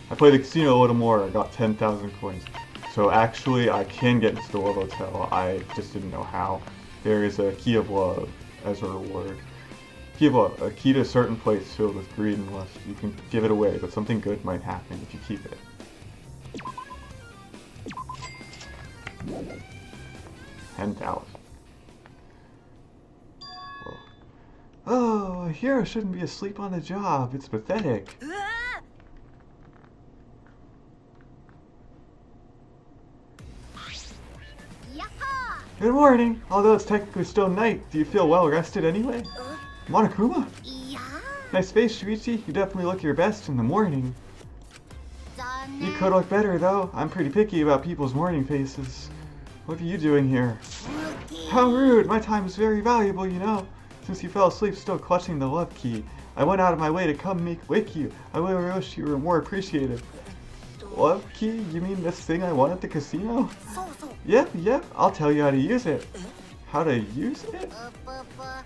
I played the casino a little more. I got 10,000 coins. So actually, I can get into the Love Hotel. I just didn't know how. There is a key of love as a reward. Key of love, a key to a certain place filled with greed and lust. You can give it away, but something good might happen if you keep it. 10,000. Oh, a hero shouldn't be asleep on the job. It's pathetic. Good morning. Although it's technically still night, do you feel well rested anyway? Monokuma? Nice face, Shuichi. You definitely look your best in the morning. You could look better, though. I'm pretty picky about people's morning faces. What are you doing here? How rude! My time is very valuable, you know. Since you fell asleep still clutching the love key, I went out of my way to come wake you. I really wish you were more appreciative. Love key? You mean this thing I won at the casino? Yep, I'll tell you how to use it. How to use it?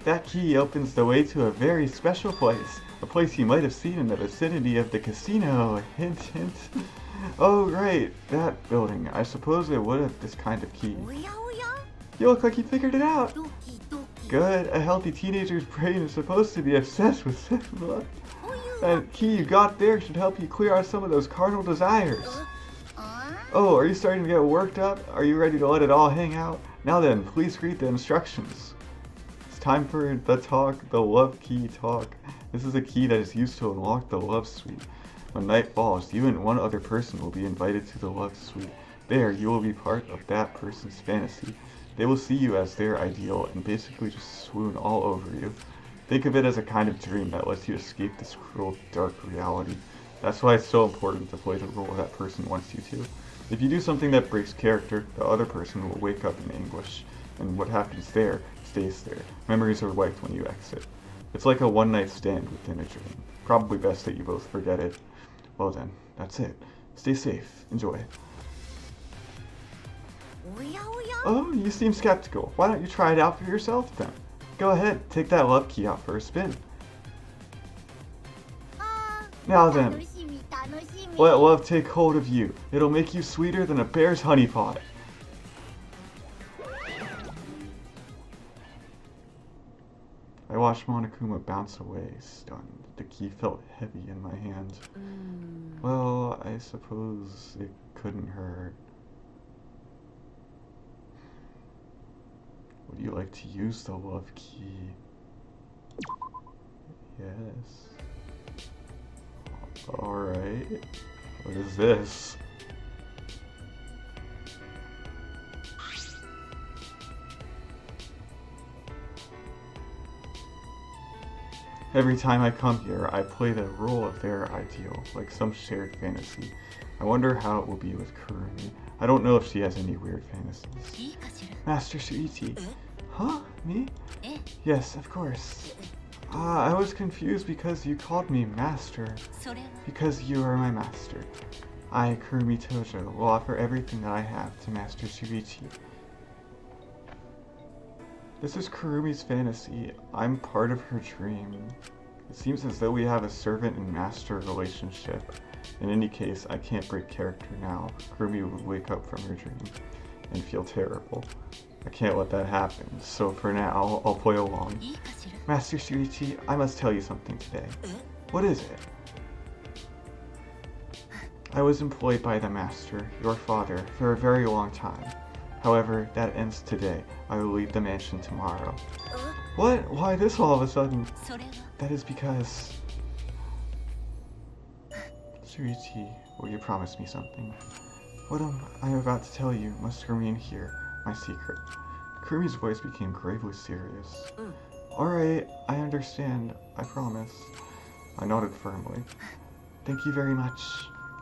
That key opens the way to a very special place. A place you might have seen in the vicinity of the casino. Hint, hint. Oh, right, that building. I suppose it would have this kind of key. You look like you figured it out. Good, a healthy teenager's brain is supposed to be obsessed with sexual love. That key you got there should help you clear out some of those carnal desires. Oh, are you starting to get worked up? Are you ready to let it all hang out? Now then, please read the instructions. It's time for the talk, the love key talk. This is a key that is used to unlock the love suite. When night falls, you and one other person will be invited to the love suite. There, you will be part of that person's fantasy. They will see you as their ideal and basically just swoon all over you. Think of it as a kind of dream that lets you escape this cruel, dark reality. That's why it's so important to play the role that person wants you to. If you do something that breaks character, the other person will wake up in anguish, and what happens there stays there. Memories are wiped when you exit. It's like a one-night stand within a dream. Probably best that you both forget it. Well then, that's it. Stay safe. Enjoy. Oh, you seem skeptical. Why don't you try it out for yourself then? Go ahead, take that love key out for a spin. Now then, let love take hold of you. It'll make you sweeter than a bear's honey pot. I watched Monokuma bounce away, stunned. The key felt heavy in my hand. Well, I suppose it couldn't hurt. Would you like to use the love key? Yes. Alright. What is this? Every time I come here, I play the role of their ideal, like some shared fantasy. I wonder how it will be with Kurumi. I don't know if she has any weird fantasies. Master Shuichi. Huh? Me? Yes, of course. I was confused because you called me Master. Because you are my master. I, Kurumi Tojo, will offer everything that I have to Master Shuichi. This is Kurumi's fantasy. I'm part of her dream. It seems as though we have a servant and master relationship. In any case, I can't break character now. Kurumi would wake up from her dream and feel terrible. I can't let that happen, so for now, I'll play along. Master Shuichi, I must tell you something today. What is it? I was employed by the master, your father, for a very long time. However, that ends today. I will leave the mansion tomorrow. What? Why this all of a sudden? That is because... Shuichi, will you promise me something? What I'm about to tell you must remain here, my secret. Kurumi's voice became gravely serious. Alright, I understand. I promise. I nodded firmly. Thank you very much.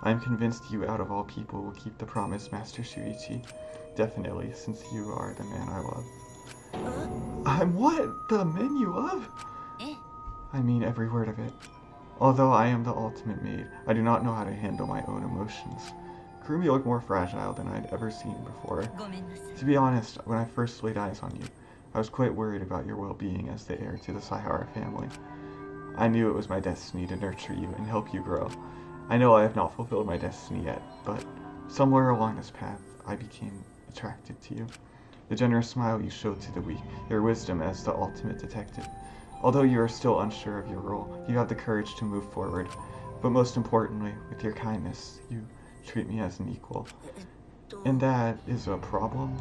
I am convinced you out of all people will keep the promise, Master Shuichi. Definitely, since you are the man I love. I'm what? The man you love? I mean every word of it. Although I am the ultimate maid, I do not know how to handle my own emotions. Kurumi looked more fragile than I'd ever seen before. To be honest, when I first laid eyes on you, I was quite worried about your well-being as the heir to the Saihara family. I knew it was my destiny to nurture you and help you grow. I know I have not fulfilled my destiny yet, but somewhere along this path, I became attracted to you. The generous smile you showed to the weak, your wisdom as the ultimate detective. Although you are still unsure of your role, you have the courage to move forward. But most importantly, with your kindness, you treat me as an equal. And that is a problem?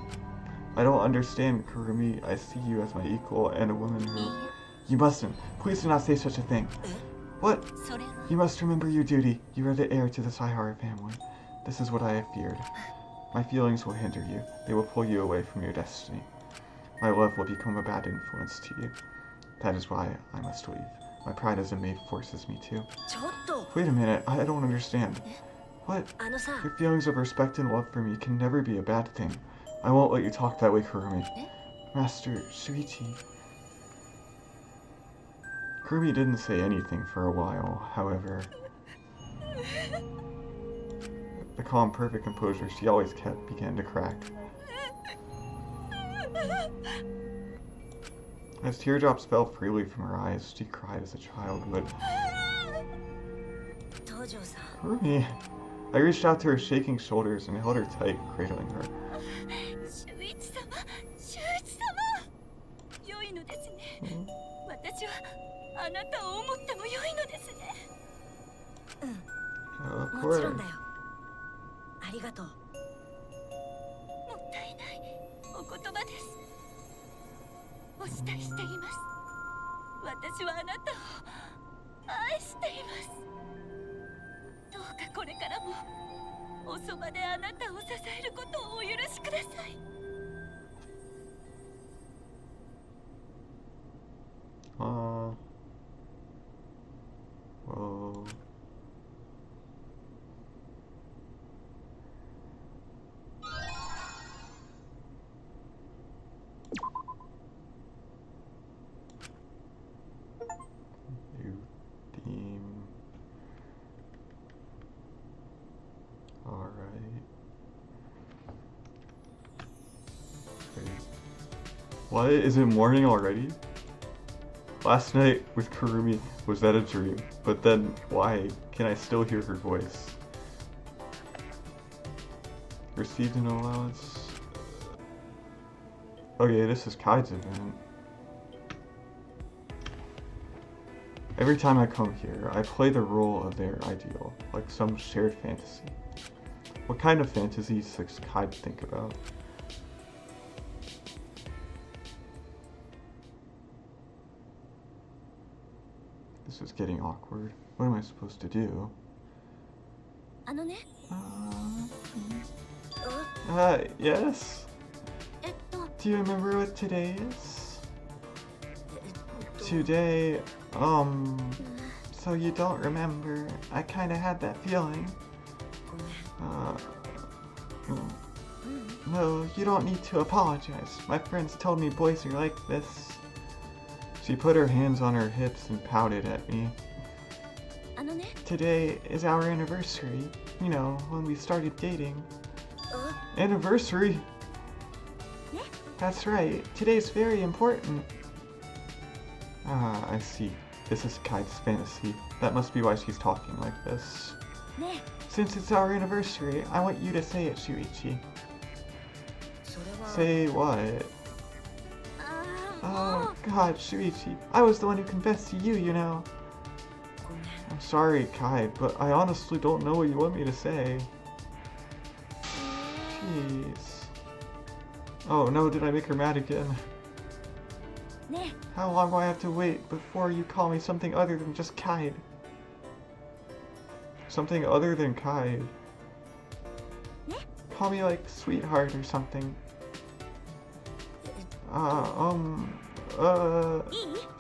I don't understand, Kurumi. I see you as my equal and a woman who... You mustn't. Please do not say such a thing. What? You must remember your duty. You are the heir to the Saihara family. This is what I have feared. My feelings will hinder you. They will pull you away from your destiny. My love will become a bad influence to you. That is why I must leave. My pride as a maid forces me to. Wait a minute, I don't understand. What? Your feelings of respect and love for me can never be a bad thing. I won't let you talk that way, Kurumi. Master Shuichi. Kurumi didn't say anything for a while, however. The calm, perfect composure she always kept began to crack. As teardrops fell freely from her eyes, she cried as a child would. Kurumi. I reached out to her shaking shoulders and held her tight, cradling her. Of course. Whoa. New theme. Alright. What? Is it morning already? Last night with Kurumi, was that a dream? But then, why can I still hear her voice? Received an allowance. Okay, this is Kai's event. Every time I come here, I play the role of their ideal, like some shared fantasy. What kind of fantasies does Kai think about? This is getting awkward. What am I supposed to do? Yes? Do you remember what today is? Today, so you don't remember. I kinda had that feeling. No, you don't need to apologize. My friends told me boys are like this. She put her hands on her hips and pouted at me. Today is our anniversary. You know, when we started dating. Anniversary? That's right. Today's very important. Ah, I see. This is Kai's fantasy. That must be why she's talking like this. Since it's our anniversary, I want you to say it, Shuichi. Say what? Oh, God, Shuichi. I was the one who confessed to you, you know. I'm sorry, Kai, but I honestly don't know what you want me to say. Jeez. Oh no, did I make her mad again? How long do I have to wait before you call me something other than just Kai? Something other than Kai. Call me like sweetheart or something.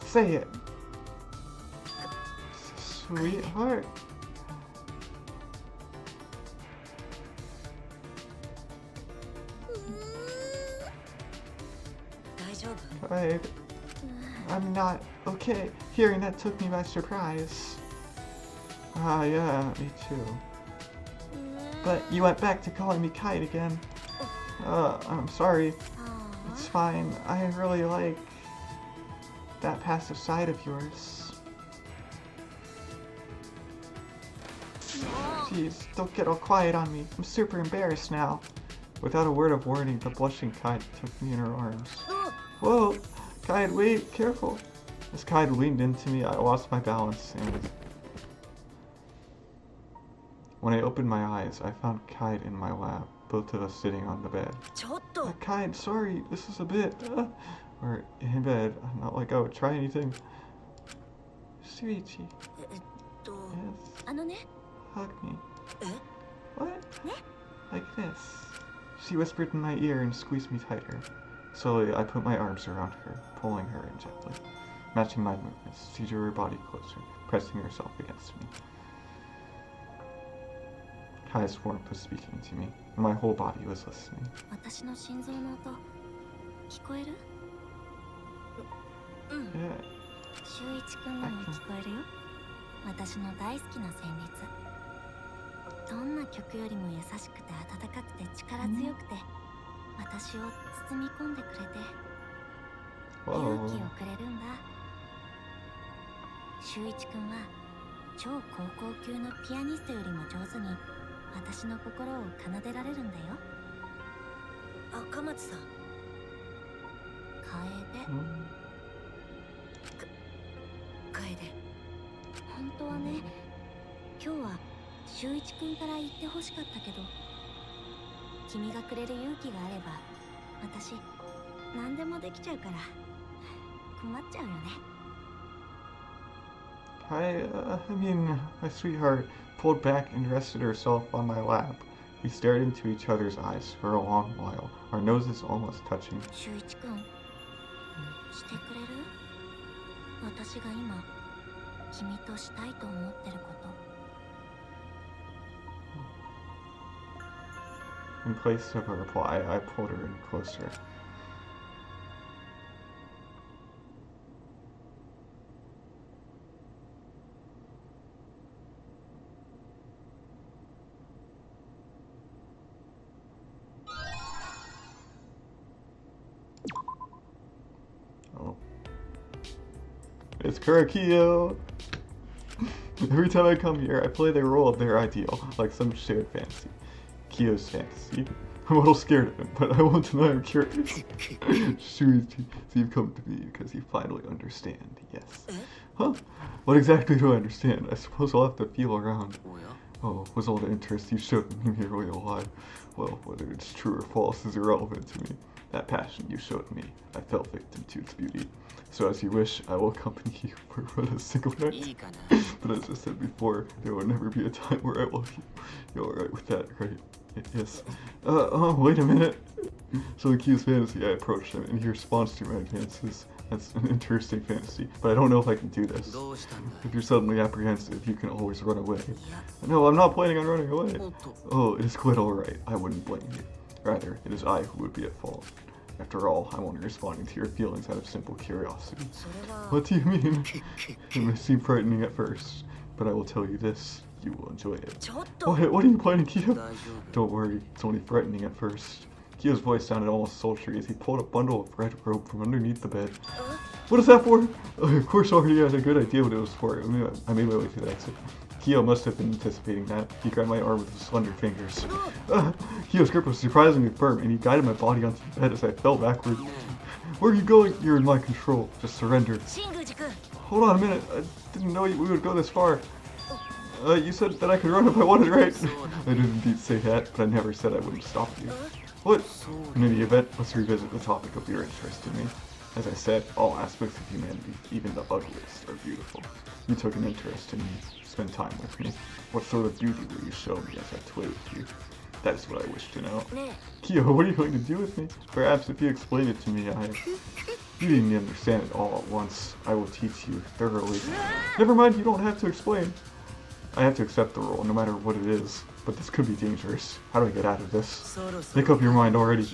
Say it. Sweetheart? I'm not okay. Hearing that took me by surprise. Yeah, me too. But you went back to calling me Kite again. I'm sorry. It's fine. I really like that passive side of yours. Jeez, don't get all quiet on me. I'm super embarrassed now. Without a word of warning, the blushing Kaid took me in her arms. Whoa! Kaid, wait, careful. As Kaid leaned into me, I lost my balance, and when I opened my eyes, I found Kaid in my lap, both of us sitting on the bed. Kaid, sorry, this is a bit, we're in bed. Not like I would try anything. Shuichi. Yes. Hug me. What? Like this. She whispered in my ear and squeezed me tighter. Slowly, I put my arms around her, pulling her in gently. Matching my movements, she drew her body closer, pressing herself against me. Kaid's warmth was speaking to me, and my whole body was listening. Yeah. 修一くんのも聞こえるよ。私の大好きな旋律。どんな曲よりも優しくて温かくて力強くて、私を包み込んでくれて、勇気をくれるんだ。修一くんは超高校級のピアニストよりも上手に私の心を奏でられるんだよ。赤松さん。楓。本当はね、今日は修一くんから言ってほしかったけど、君がくれる勇気があれば、私何でもできちゃうから困っちゃうよね。I mean, my sweetheart pulled back and rested herself on my lap. We stared into each other's eyes for a long while, our noses almost touching. 修一くん、してくれる？私が今君としたいと思ってること。In place of a reply, I pulled her in closer. Oh. It's Kurakio! Every time I come here, I play the role of their ideal, like some shared fantasy. Kyo's fantasy. I'm a little scared of him, but I won't deny I'm curious. Shuichi, so you've come to me because you finally understand, yes. Huh? What exactly do I understand? I suppose I'll have to feel around. Oh, was all the interest you showed me merely a lie? Well, whether it's true or false is irrelevant to me. That passion you showed me, I fell victim to its beauty. So as you wish, I will accompany you for but a single night. But as I said before, there will never be a time where I love you. You're alright with that, right? Yes. Wait a minute. So in Kyo's fantasy, I approached him, and he responds to my advances. That's an interesting fantasy, but I don't know if I can do this. If you're suddenly apprehensive, you can always run away. No, I'm not planning on running away. Oh, it is quite alright. I wouldn't blame you. Rather, it is I who would be at fault. After all, I'm only responding to your feelings out of simple curiosity. What do you mean? It may seem frightening at first, but I will tell you this. You will enjoy it. What are you planning, Kyo? Don't worry, it's only frightening at first. Kyo's voice sounded almost sultry as he pulled a bundle of red rope from underneath the bed. What is that for? Of course, I already had a good idea what it was for. I made my way to the exit. Kyo must have been anticipating that. He grabbed my arm with his slender fingers. Kyo's grip was surprisingly firm, and he guided my body onto the bed as I fell backward. Where are you going? You're in my control. Just surrender. Hold on a minute. I didn't know we would go this far. You said that I could run if I wanted, right? I did indeed say that, but I never said I wouldn't stop you. What? In any event, let's revisit the topic of your interest in me. As I said, all aspects of humanity, even the ugliest, are beautiful. You took an interest in me. Spend time with me. What sort of beauty will you show me as I play with you? That is what I wish to know. Kyo, what are you going to do with me? Perhaps if you explain it to me, You didn't understand it all at once. I will teach you thoroughly. Never mind, you don't have to explain. I have to accept the role, no matter what it is. But this could be dangerous. How do I get out of this? Make up your mind already.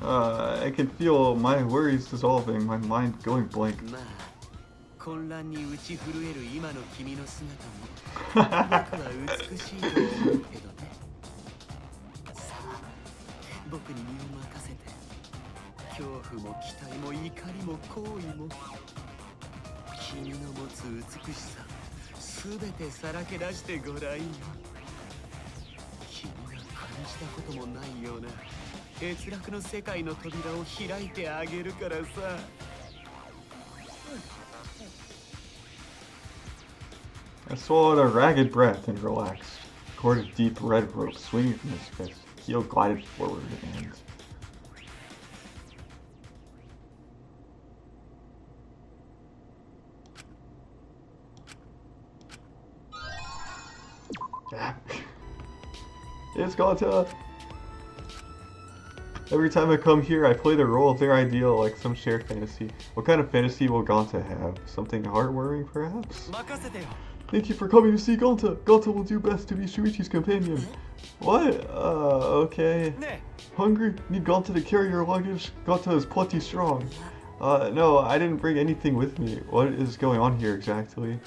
I can feel my worries dissolving, my mind going blank. 恐怖も期待も怒りも好意も君の持つ美しさすべてさらけ出してごらんよ。君が感じたこともないような閲楽の世界の扉を開いてあげるからさ。I swallowed a ragged breath and relaxed. A cord of deep red rope swinging from his fist. Kyo glided forward and... Yeah. It's Ganta! Every time I come here, I play the role of their ideal like some shared fantasy. What kind of fantasy will Ganta have? Something heartwarming, perhaps? Thank you for coming to see Ganta. Ganta will do best to be Shuichi's companion. What? Okay. Hungry? Need Ganta to carry your luggage? Ganta is plenty strong. No, I didn't bring anything with me. What is going on here exactly?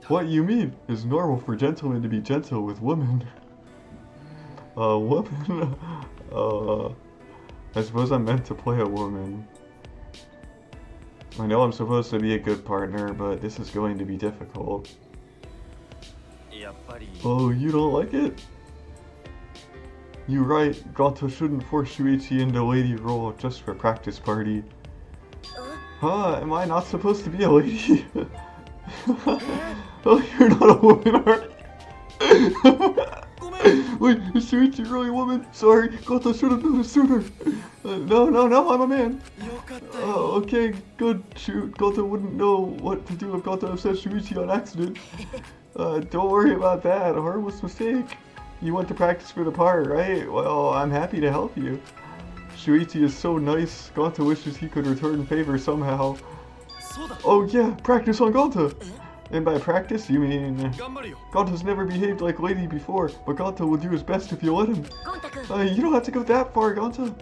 What you mean? It's normal for gentlemen to be gentle with women. Woman? I suppose I'm meant to play a woman. I know I'm supposed to be a good partner, but this is going to be difficult. Oh, you don't like it? You're right, Ganta shouldn't force Shuichi into lady role just for practice party. Huh, am I not supposed to be a lady? Oh, you're not a woman, are you? Wait, is Shuichi really a woman? Sorry, Ganta should have noticed sooner. No, I'm a man. Okay, good. Shoot, Ganta wouldn't know what to do if Ganta upset Shuichi on accident. Don't worry about that. A harmless mistake. You went to practice for the part, right? Well, I'm happy to help you. Shuichi is so nice. Ganta wishes he could return favor somehow. Oh yeah, practice on Ganta. And by practice, you mean... Ganta's never behaved like lady before, but Ganta will do his best if you let him. You don't have to go that far, Ganta.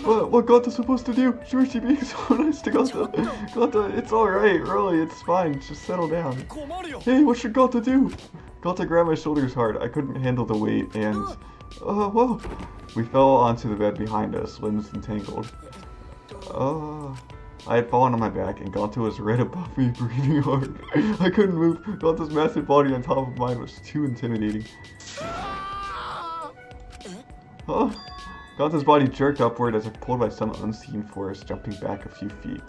What Ganta's supposed to do? Shuichi being so nice to Ganta. Ganta, it's alright, really, it's fine. Just settle down. Hey, what should Ganta do? Ganta grabbed my shoulders hard. I couldn't handle the weight, and... whoa. We fell onto the bed behind us, limbs entangled. I had fallen on my back, and Ganta was right above me, breathing hard. I couldn't move. Ganta's massive body on top of mine was too intimidating. Huh? Ganta's body jerked upward as if pulled by some unseen force, jumping back a few feet.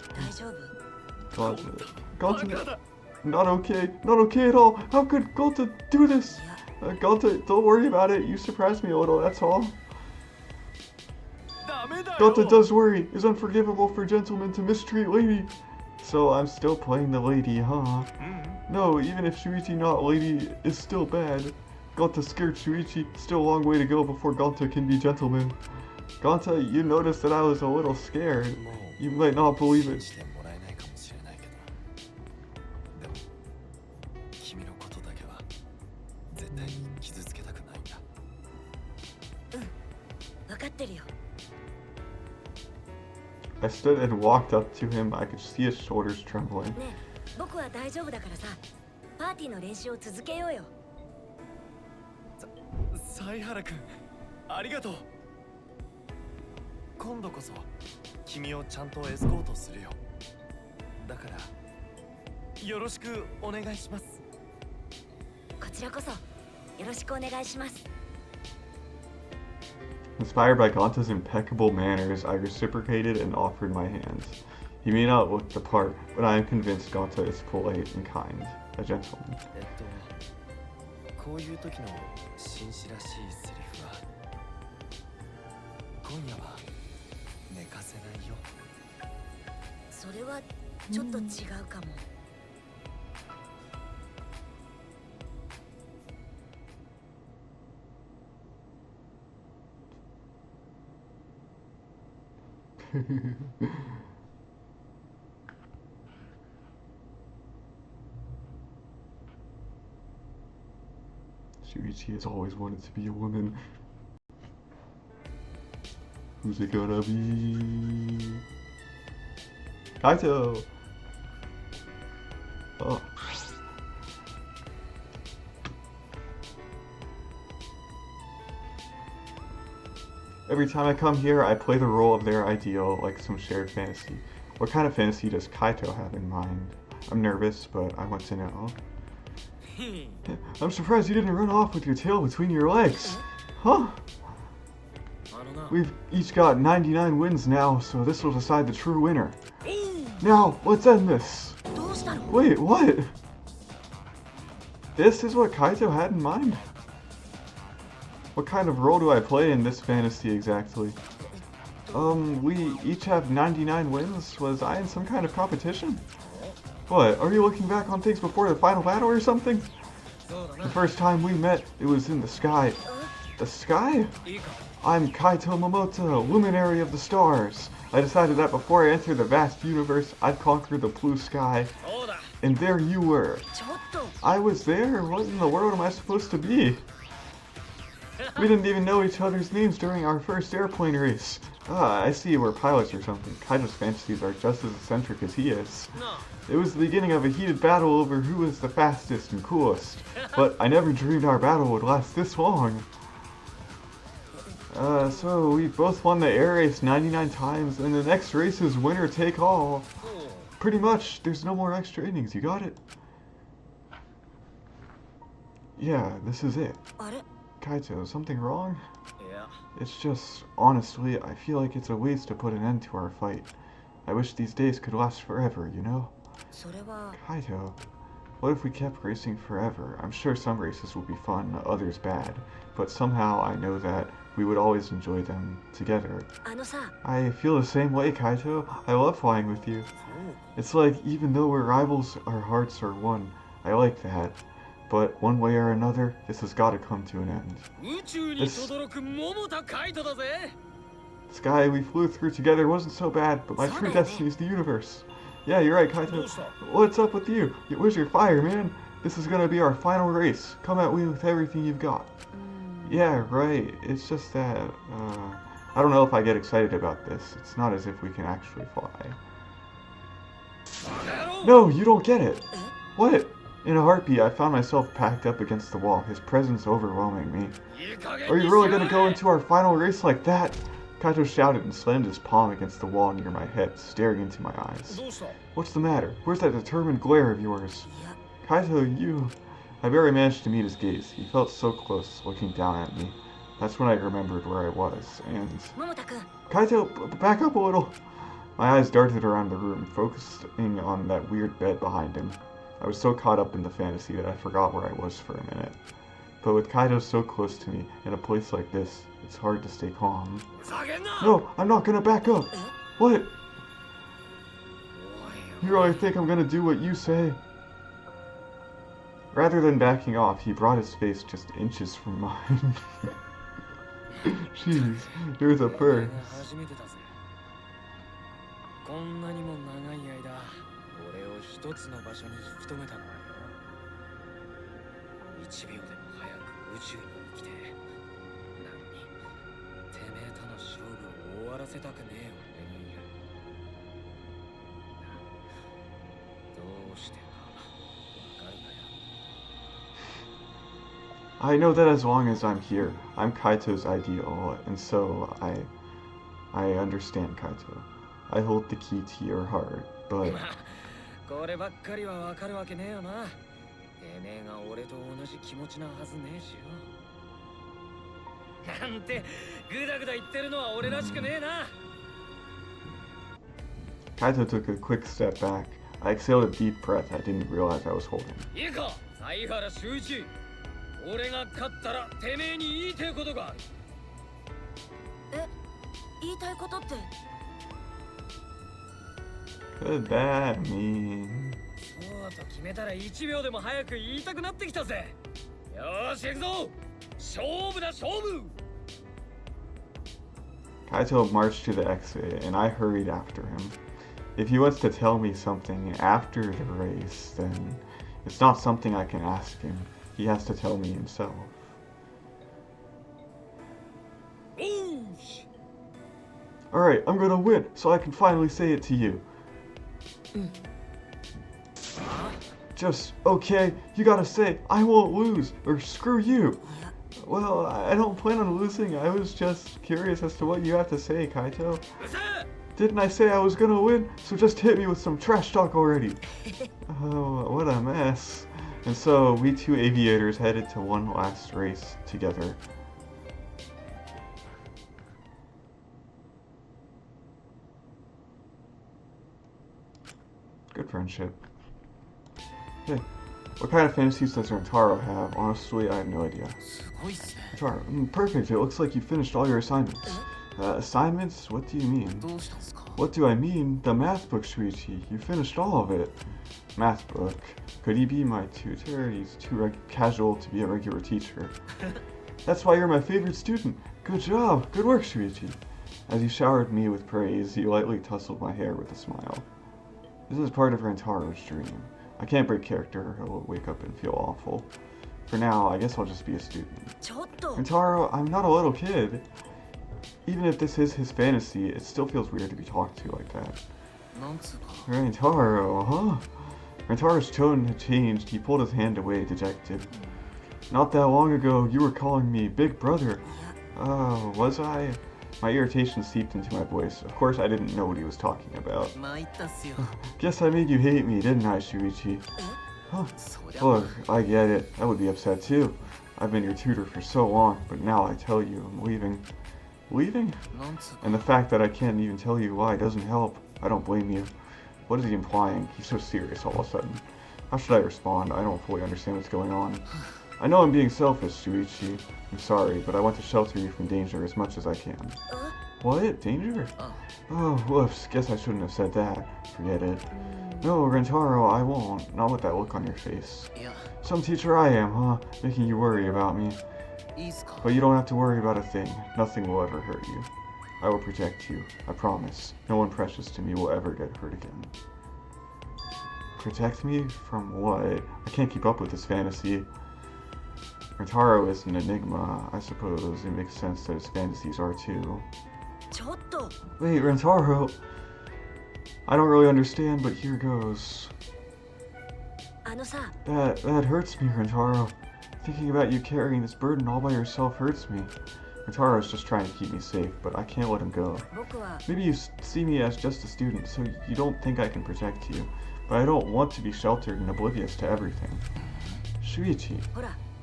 Ganta, not okay at all. How could Ganta do this? Ganta, don't worry about it. You surprised me a little, that's all. Ganta does worry. It's unforgivable for gentlemen to mistreat lady. So I'm still playing the lady, huh? No, even if Shuichi not lady is still bad. Ganta scared Shuichi. Still a long way to go before Ganta can be gentleman. Ganta, you noticed that I was a little scared. You might not believe it. I stood and walked up to him. I could see his shoulders trembling. Inspired by Ganta's impeccable manners, I reciprocated and offered my hands. He may not look the part, but I am convinced Ganta is polite and kind, a gentleman. Shuichi has always wanted to be a woman. Who's it gonna be? Kaito! Oh. Every time I come here, I play the role of their ideal, like some shared fantasy. What kind of fantasy does Kaito have in mind? I'm nervous, but I want to know. I'm surprised you didn't run off with your tail between your legs. Huh? We've each got 99 wins now, so this will decide the true winner. Now, let's end this. Wait, what? This is what Kaito had in mind? What kind of role do I play in this fantasy exactly? We each have 99 wins? Was I in some kind of competition? What, are you looking back on things before the final battle or something? The first time we met, it was in the sky. The sky? I'm Kaito Momoto, luminary of the stars. I decided that before I entered the vast universe, I'd conquer the blue sky. And there you were. I was there? What in the world am I supposed to be? We didn't even know each other's names during our first airplane race. Ah, I see we're pilots or something. Kaito's fantasies are just as eccentric as he is. It was the beginning of a heated battle over who was the fastest and coolest. But I never dreamed our battle would last this long. So we both won the air race 99 times, and the next race is winner take all. Pretty much, there's no more extra innings, you got it? Yeah, this is it. Kaito, something wrong? Yeah. It's just, honestly, I feel like it's a waste to put an end to our fight. I wish these days could last forever, you know? Kaito, what if we kept racing forever? I'm sure some races will be fun, others bad, but somehow I know that we would always enjoy them together. I feel the same way, Kaito. I love flying with you. It's like, even though we're rivals, our hearts are one. I like that. But one way or another, this has got to come to an end. This sky we flew through together wasn't so bad, but my true destiny is the universe. Yeah, you're right, Kaito. What's up with you? Where's your fire, man? This is gonna be our final race. Come at me with everything you've got. Yeah, right. It's just that, I don't know if I get excited about this. It's not as if we can actually fly. No, you don't get it. What? In a heartbeat, I found myself packed up against the wall, his presence overwhelming me. Are you really gonna go into our final race like that? Kaito shouted and slammed his palm against the wall near my head, staring into my eyes. What's the matter? Where's that determined glare of yours? Kaito, you... I barely managed to meet his gaze. He felt so close, looking down at me. That's when I remembered where I was, and... Kaito, back up a little! My eyes darted around the room, focusing on that weird bed behind him. I was so caught up in the fantasy that I forgot where I was for a minute. But with Kaito so close to me, in a place like this, it's hard to stay calm. No, I'm not gonna back up! What? You really think I'm gonna do what you say? Rather than backing off, he brought his face just inches from mine. Jeez, it was a first. I know that as long as I'm here, I'm Kaito's ideal, and so I understand Kaito. I hold the key to your heart, but... Kaito took a quick step back. I exhaled a deep breath I didn't realize I was holding. Could that mean? Kaito marched to the exit, and I hurried after him. If he wants to tell me something after the race, then it's not something I can ask him. He has to tell me himself. Alright, I'm gonna win, so I can finally say it to you. Just, okay, you gotta say, I won't lose, or screw you. Well, I don't plan on losing. I was just curious as to what you have to say, Kaito. Didn't I say I was gonna win? So just hit me with some trash talk already. Oh, what a mess. And so, we two aviators headed to one last race together. Good friendship. Hey, what kind of fantasies does Rentaro have? Honestly, I have no idea. Rentaro, perfect. It looks like you finished all your assignments. Assignments? What do you mean? What do I mean? The math book, Shuichi. You finished all of it. Math book. Could he be my tutor? He's too casual to be a regular teacher. That's why you're my favorite student. Good job. Good work, Shuichi. As he showered me with praise, he lightly tousled my hair with a smile. This is part of Rentaro's dream. I can't break character, he'll wake up and feel awful. For now, I guess I'll just be a student. Rentaro, I'm not a little kid. Even if this is his fantasy, it still feels weird to be talked to like that. Rentaro, huh? Rentaro's tone had changed. He pulled his hand away, dejected. Not that long ago, you were calling me Big Brother. Oh, was I? My irritation seeped into my voice. Of course, I didn't know what he was talking about. Guess I made you hate me, didn't I, Shuichi? Huh. Look, I get it. I would be upset too. I've been your tutor for so long, but now I tell you, I'm leaving. Leaving? And the fact that I can't even tell you why doesn't help. I don't blame you. What is he implying? He's so serious all of a sudden. How should I respond? I don't fully understand what's going on. I know I'm being selfish, Shuichi. I'm sorry, but I want to shelter you from danger as much as I can. What? Danger? Oh, whoops. Guess I shouldn't have said that. Forget it. No, Rentaro, I won't. Not with that look on your face. Some teacher I am, huh? Making you worry about me. But you don't have to worry about a thing. Nothing will ever hurt you. I will protect you. I promise. No one precious to me will ever get hurt again. Protect me? From what? I can't keep up with this fantasy. Rentaro is an enigma. I suppose it makes sense that his fantasies are too. Wait, Rentaro! I don't really understand, but here goes. That hurts me, Rentaro. Thinking about you carrying this burden all by yourself hurts me. Rentaro's just trying to keep me safe, but I can't let him go. Maybe you see me as just a student, so you don't think I can protect you. But I don't want to be sheltered and oblivious to everything. Shuichi.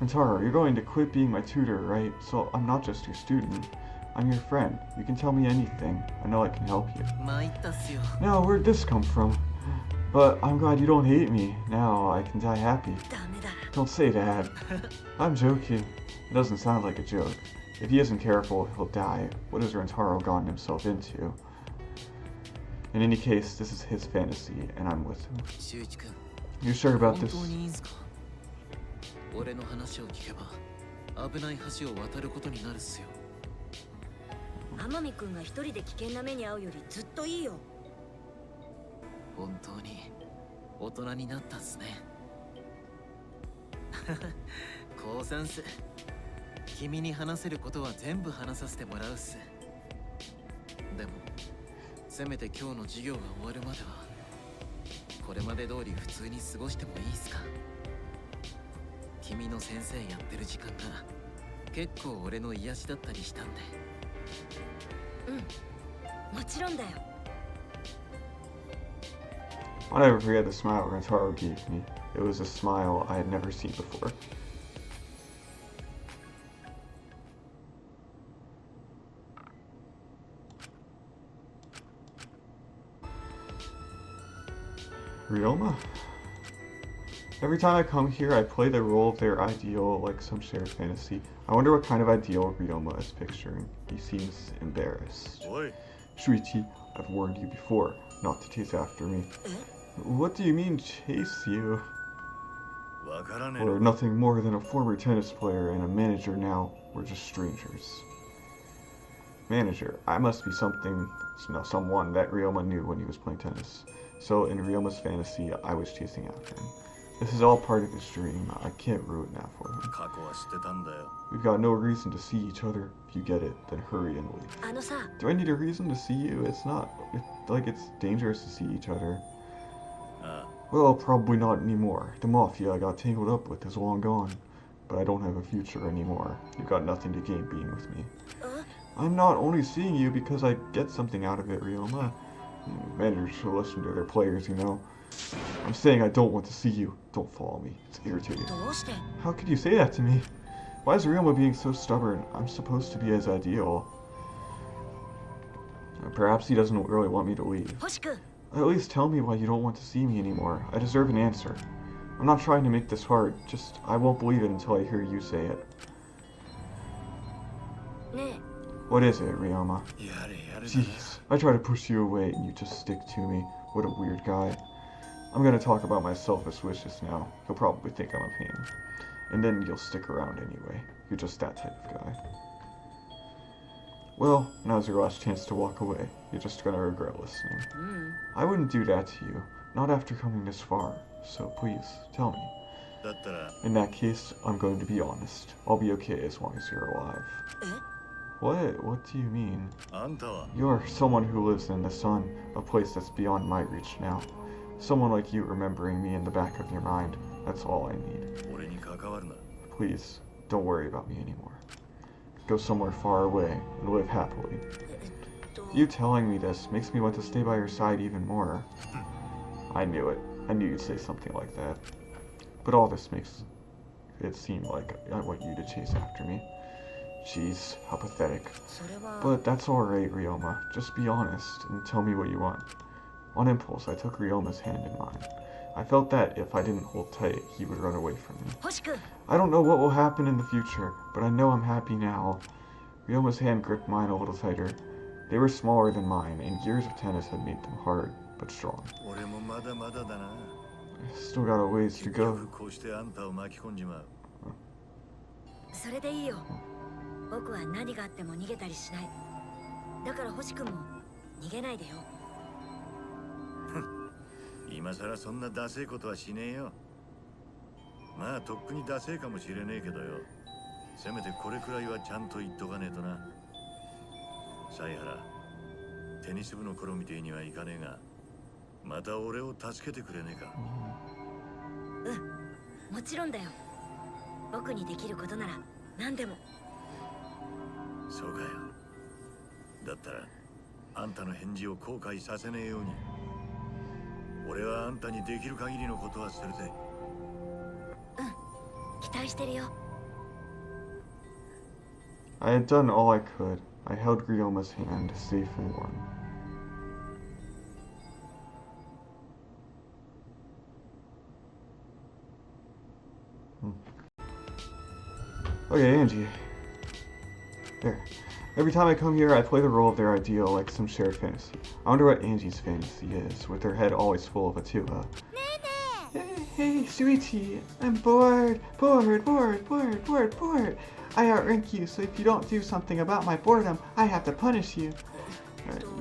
Rentaro, you're going to quit being my tutor, right? So I'm not just your student. I'm your friend. You can tell me anything. I know I can help you. Now, where'd this come from? But I'm glad you don't hate me. Now I can die happy. Don't say that. I'm joking. It doesn't sound like a joke. If he isn't careful, he'll die. What has Rentaro gotten himself into? In any case, this is his fantasy, and I'm with him. You sure about this? 俺の話を聞けば危ない橋を渡ることになるっすよ。天海君が一人で危険な目に遭うよりずっといいよ。本当に大人になったっすね。高三っす。君に話せることは全部話させてもらうっす。でもせめて今日の授業が終わるまではこれまで通り普通に過ごしてもいいっすか。君の先生やってる時間が結構俺の癒しだったりしたんで。もちろんだよ。I'll never forget the smile Rentaro gave me. It was a smile I had never seen before. Ryoma? Every time I come here, I play the role of their ideal, like some shared fantasy. I wonder what kind of ideal Ryoma is picturing. He seems embarrassed. Oi. Shuichi, I've warned you before, not to chase after me. What do you mean, chase you? We're nothing more than a former tennis player and a manager now. We're just strangers. Manager, I must be someone that Ryoma knew when he was playing tennis. So in Ryoma's fantasy, I was chasing after him. This is all part of his dream. I can't ruin that for him. We've got no reason to see each other. If you get it, then hurry and leave. Do I need a reason to see you? It's not like it's dangerous to see each other. Well, probably not anymore. The mafia I got tangled up with is long gone. but I don't have a future anymore. You've got nothing to gain being with me. I'm not only seeing you because I get something out of it, Ryoma. Managers should listen to their players, you know. I'm saying I don't want to see you. Don't follow me. It's irritating. How could you say that to me? Why is Ryoma being so stubborn? I'm supposed to be his ideal. Perhaps he doesn't really want me to leave. At least tell me why you don't want to see me anymore. I deserve an answer. I'm not trying to make this hard. Just, I won't believe it until I hear you say it. What is it, Ryoma? Jeez, I try to push you away and you just stick to me. What a weird guy. I'm gonna talk about my selfish wishes now. He'll probably think I'm a pain. And then you'll stick around anyway. You're just that type of guy. Well, now's your last chance to walk away. You're just gonna regret listening. I wouldn't do that to you. Not after coming this far. So please, tell me. In that case, I'm going to be honest. I'll be okay as long as you're alive. What? What do you mean? You're someone who lives in the sun, a place that's beyond my reach now. Someone like you remembering me in the back of your mind. That's all I need. Please, don't worry about me anymore. Go somewhere far away and live happily. You telling me this makes me want to stay by your side even more. I knew it. I knew you'd say something like that. But all this makes it seem like I want you to chase after me. Jeez, how pathetic. But that's alright, Ryoma. Just be honest and tell me what you want. On impulse, I took Ryoma's hand in mine. I felt that if I didn't hold tight, he would run away from me. I don't know what will happen in the future, but I know I'm happy now. Ryoma's hand gripped mine a little tighter. They were smaller than mine, and years of tennis had made them hard, but strong. I still got a ways to go. それでいいよ。僕は何があっても逃げたりしない。だから星君も逃げないでよ。今さらそんなダセいことはしねえよ。まあとっくにダセいかもしれねえけどよ。せめてこれくらいはちゃんと言っとかねえとな。犀原、テニス部の頃みてえにはいかねえが、また俺を助けてくれねえか。もちろんだよ。僕にできることなら何でも。そうかよ。だったらあんたの返事を後悔させねえように、俺はあんたにできる限りのことはするぜ。期待してるよ。I had done all I could. I held Ryoma's hand, safe and warm. Okay, Angie. There. Every time I come here, I play the role of their ideal, like some shared fantasy. I wonder what Angie's fantasy is, with her head always full of Atuha. Hey, sweetie, I'm bored. I outrank you, so if you don't do something about my boredom, I have to punish you.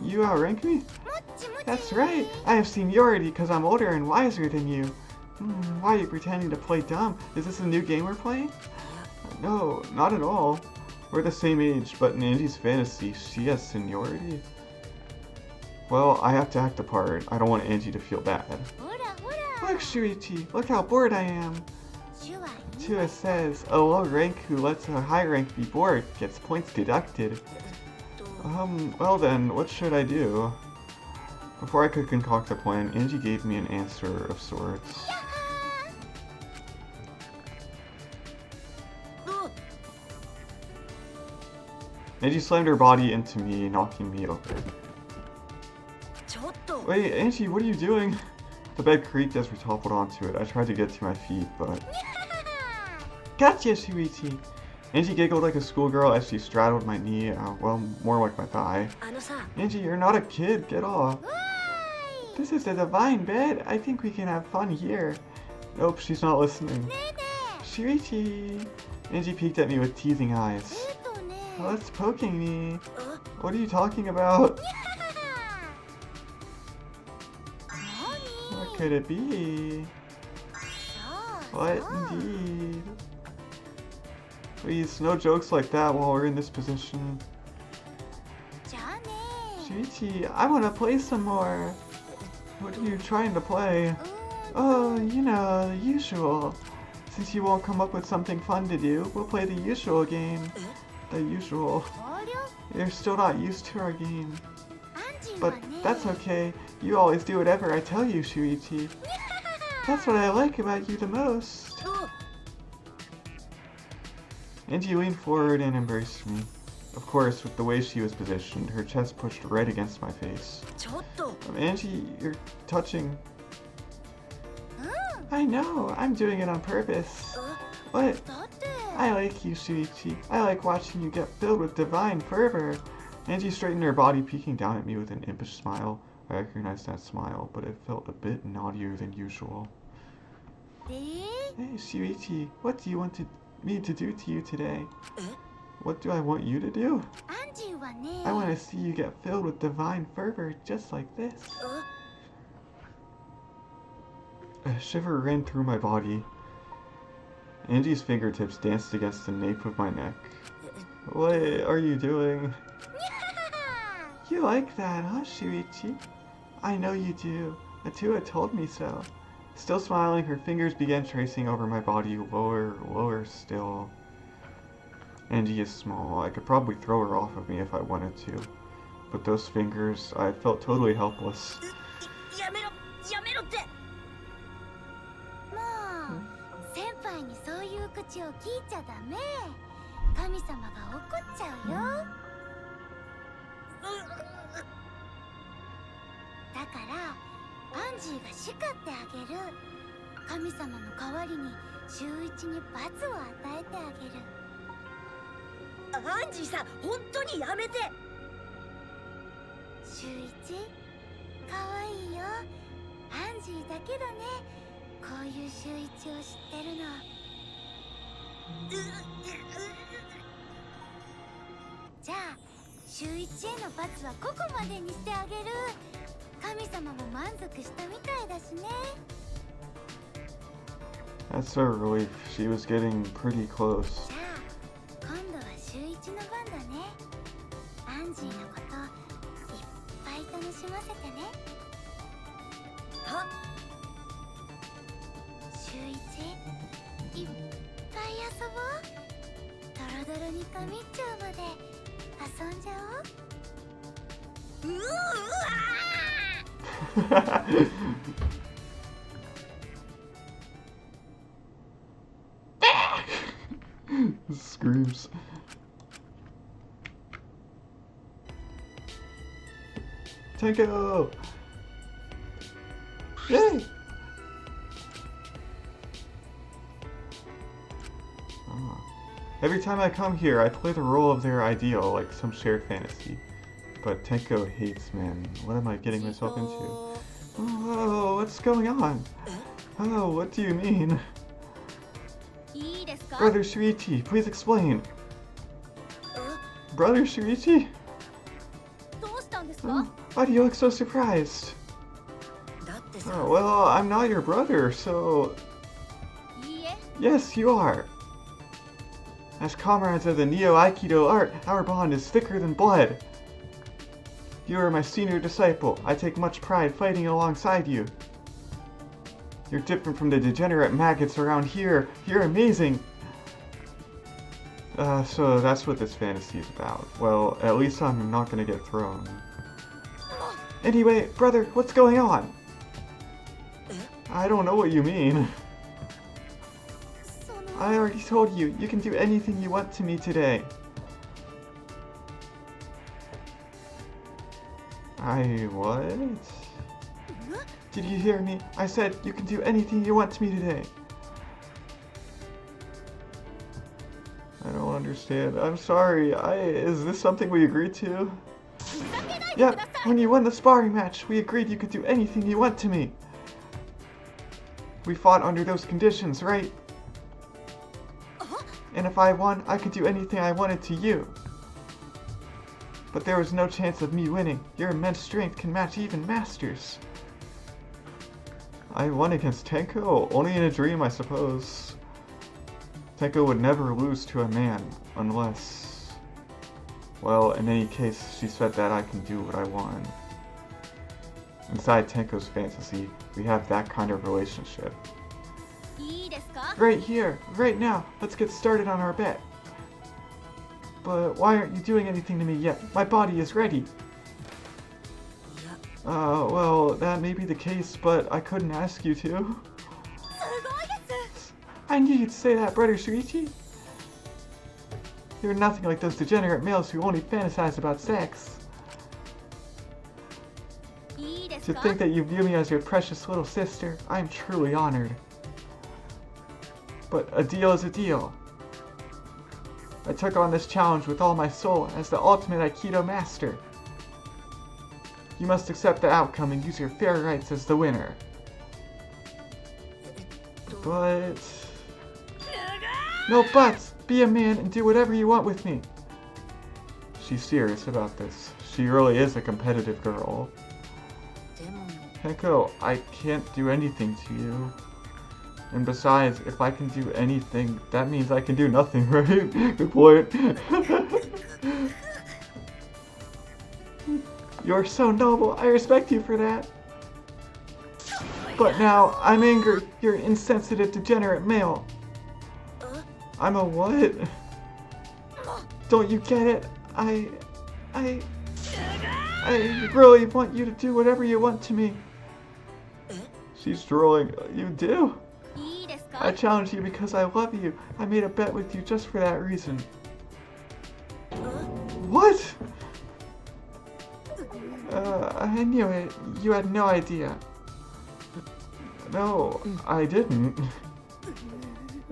You outrank me? That's right. I have seniority because I'm older and wiser than you. Why are you pretending to play dumb? Is this a new game we're playing? No, not at all. We're the same age, but in Angie's fantasy, she has seniority. Well, I have to act the part. I don't want Angie to feel bad. Look, Shuichi, look how bored I am. Tua says, a low rank who lets a high rank be bored gets points deducted. Well then, what should I do? Before I could concoct a plan, Angie gave me an answer of sorts. Angie slammed her body into me, knocking me over. Wait, Angie, what are you doing? The bed creaked as we toppled onto it. I tried to get to my feet, but... Gotcha, Shuichi! Angie giggled like a schoolgirl as she straddled my knee, well, more like my thigh. Angie, you're not a kid, get off. This is a divine bed. I think we can have fun here. Nope, she's not listening. Shuichi! Angie peeked at me with teasing eyes. What's poking me? What are you talking about? What could it be? What indeed? Please, no jokes like that while we're in this position. Shuichi, I want to play some more. What are you trying to play? Oh, you know, the usual. Since you won't come up with something fun to do, we'll play the usual game. The usual. You're still not used to our game. But that's okay. You always do whatever I tell you, Shuichi. That's what I like about you the most. Angie leaned forward and embraced me. Of course, with the way she was positioned, her chest pushed right against my face. Angie, you're touching. I know, I'm doing it on purpose. What? I like you, Shuichi. I like watching you get filled with divine fervor. Angie straightened her body, peeking down at me with an impish smile. I recognized that smile, but it felt a bit naughtier than usual. Hey, Shuichi, what do you want me to do to you today? What do I want you to do? I want to see you get filled with divine fervor just like this. A shiver ran through my body. Angie's fingertips danced against the nape of my neck. What are you doing? You like that, huh, Shuichi? I know you do. Atua told me so. Still smiling, her fingers began tracing over my body, lower still. Angie is small. I could probably throw her off of me if I wanted to. But those fingers, I felt totally helpless. That's a relief. She was getting pretty close. Screams. Tango! Yay! Every time I come here, I play the role of their ideal, like some shared fantasy. But Tenko hates men. What am I getting myself into? Oh, what's going on? Oh, what do you mean? Brother Shuichi, please explain. Brother Shuichi? Why do you look so surprised? Oh, well, I'm not your brother, so... Yes, you are. As comrades of the Neo-Aikido art, our bond is thicker than blood. You are my senior disciple. I take much pride fighting alongside you. You're different from the degenerate maggots around here. You're amazing. So that's what this fantasy is about. Well, at least I'm not gonna get thrown. Anyway, brother, what's going on? I don't know what you mean. I already told you, you can do anything you want to me today. What? Did you hear me? I said you can do anything you want to me today. I don't understand. I'm sorry. Is this something we agreed to? Yep, when you won the sparring match, we agreed you could do anything you want to me. We fought under those conditions, right? And if I won, I could do anything I wanted to you. But there was no chance of me winning. Your immense strength can match even masters. I won against Tenko? Only in a dream, I suppose. Tenko would never lose to a man, unless... Well, in any case, she said that I can do what I want. Inside Tenko's fantasy, we have that kind of relationship. Right here, right now. Let's get started on our bet. But why aren't you doing anything to me yet? My body is ready. Well, that may be the case, but I couldn't ask you to. I knew you'd say that, brother Shuichi. You're nothing like those degenerate males who only fantasize about sex. To think that you view me as your precious little sister, I am truly honored. But a deal is a deal. I took on this challenge with all my soul as the ultimate Aikido master. You must accept the outcome and use your fair rights as the winner. But... no buts! Be a man and do whatever you want with me. She's serious about this. She really is a competitive girl. Heko, I can't do anything to you. And besides, if I can do anything, that means I can do nothing, right? Good point. You're so noble. I respect you for that. But now, I'm angry. You're an insensitive, degenerate male. I'm a what? Don't you get it? I really want you to do whatever you want to me. She's drooling. You do? I challenge you because I love you. I made a bet with you just for that reason. What? I knew it. You had no idea. No, I didn't.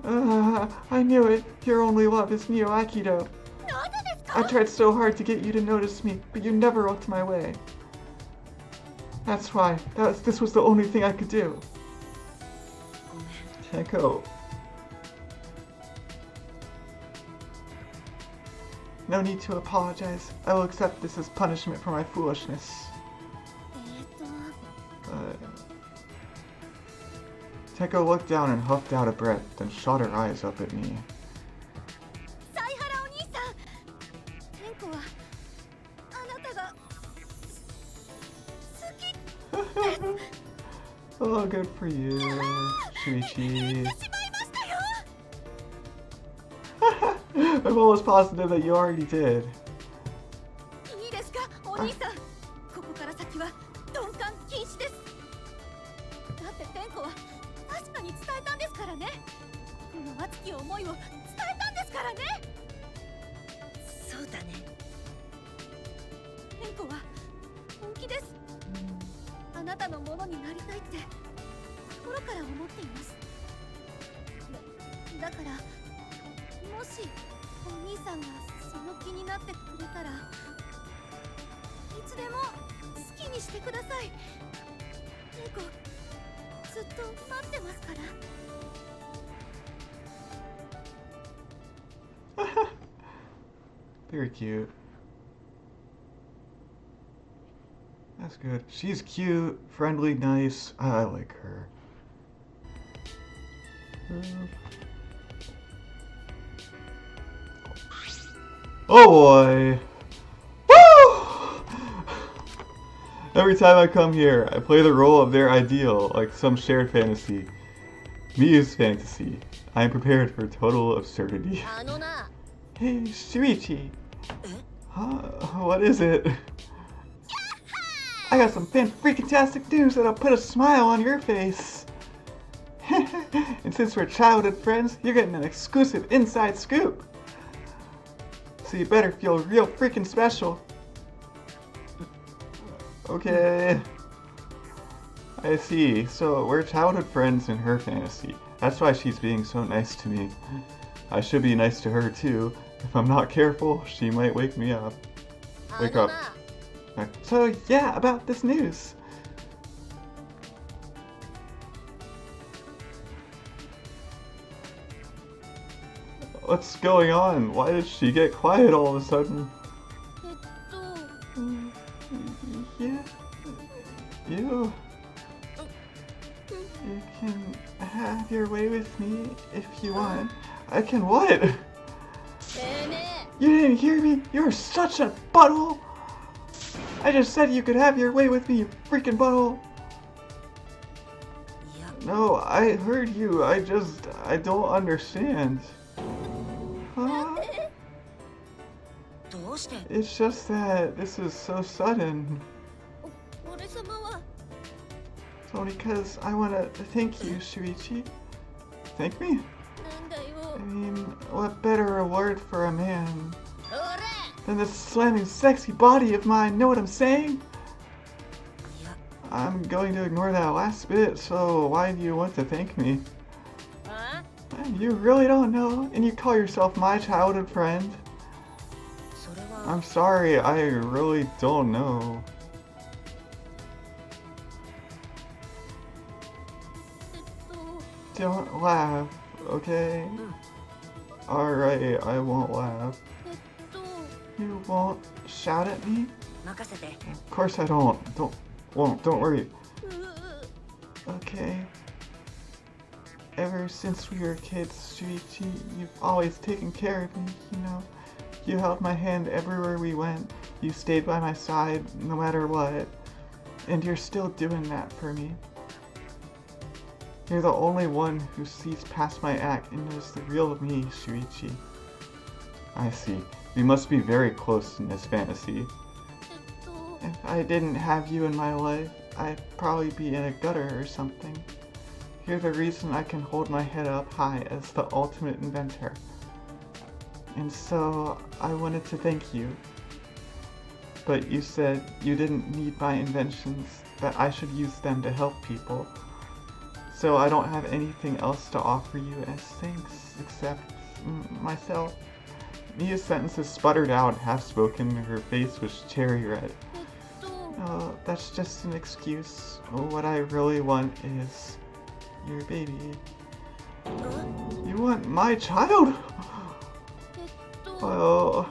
I knew it. Your only love is Neo Aikido. I tried so hard to get you to notice me, but you never looked my way. That's why. This was the only thing I could do. Heko. No need to apologize. I will accept this as punishment for my foolishness. Teko looked down and huffed out a breath, then shot her eyes up at me. Oh, good for you, Shuichi. I'm almost positive that you already did. Very cute. That's good. She's cute, friendly, nice. I like her. Oh boy! Woo! Every time I come here, I play the role of their ideal, like some shared fantasy. Miu's fantasy. I am prepared for total absurdity. Hey, Shuichi! Huh? What is it? I got some fan-freaking-tastic news that'll put a smile on your face. And since we're childhood friends, you're getting an exclusive inside scoop. So you better feel real freaking special. Okay. I see. So we're childhood friends in her fantasy. That's why she's being so nice to me. I should be nice to her too. If I'm not careful, she might wake me up. Wake up. So yeah, about this news. What's going on? Why did she get quiet all of a sudden? Yeah. You can have your way with me if you want. I can what? You didn't hear me? You're such a butthole! I just said you could have your way with me, you freaking butthole! No, I heard you. I don't understand. Huh? It's just that this is so sudden. It's only because I want to thank you, Shuichi. Thank me? I mean, what better reward for a man than this slamming sexy body of mine, know what I'm saying? I'm going to ignore that last bit, so why do you want to thank me? You really don't know, and you call yourself my childhood friend? I'm sorry, I really don't know. Don't laugh, okay? Alright, I won't laugh. You won't shout at me? Of course I don't worry. Okay. Ever since we were kids, Shuichi, you've always taken care of me, you know? You held my hand everywhere we went. You stayed by my side no matter what. And you're still doing that for me. You're the only one who sees past my act and knows the real me, Shuichi. I see. We must be very close in this fantasy. If I didn't have you in my life, I'd probably be in a gutter or something. You're the reason I can hold my head up high as the ultimate inventor. And so, I wanted to thank you. But you said you didn't need my inventions, that I should use them to help people. So I don't have anything else to offer you as thanks, except myself. Mia's sentences sputtered out, half-spoken, her face was cherry red. Oh, that's just an excuse. What I really want is your baby. You want my child? Oh.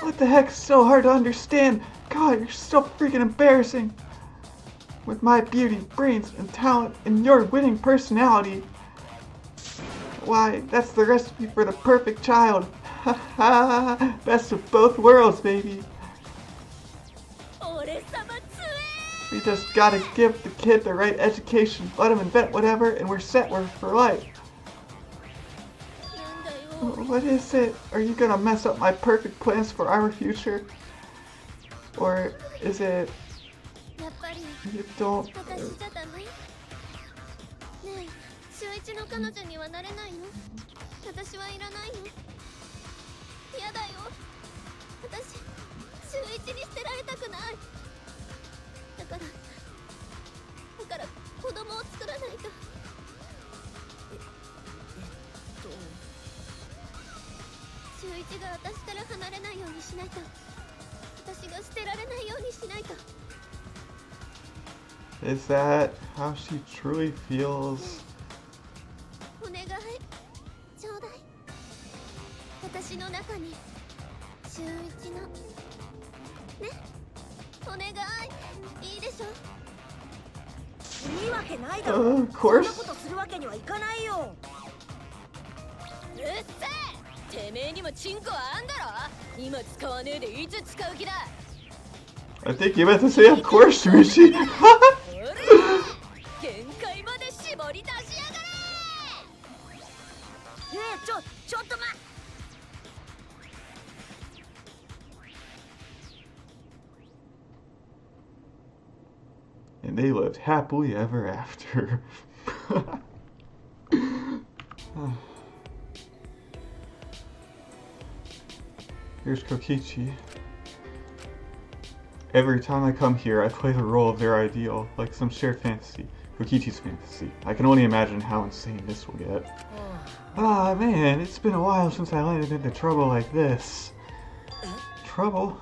What the heck is so hard to understand? God, you're so freaking embarrassing. With my beauty, brains, and talent, and your winning personality. Why, that's the recipe for the perfect child. Ha ha! Best of both worlds, baby. We just gotta give the kid the right education, let him invent whatever, and we're set for life. What is it? Are you gonna mess up my perfect plans for our future? Or is it... you don't... Is that how she truly feels? Of course. I think you meant to say of course, Shuichi. And they lived happily ever after. Here's Kokichi. Every time I come here, I play the role of their ideal, like some shared fantasy. Kokichi's fantasy. I can only imagine how insane this will get. Ah, man, it's been a while since I landed into trouble like this. Trouble?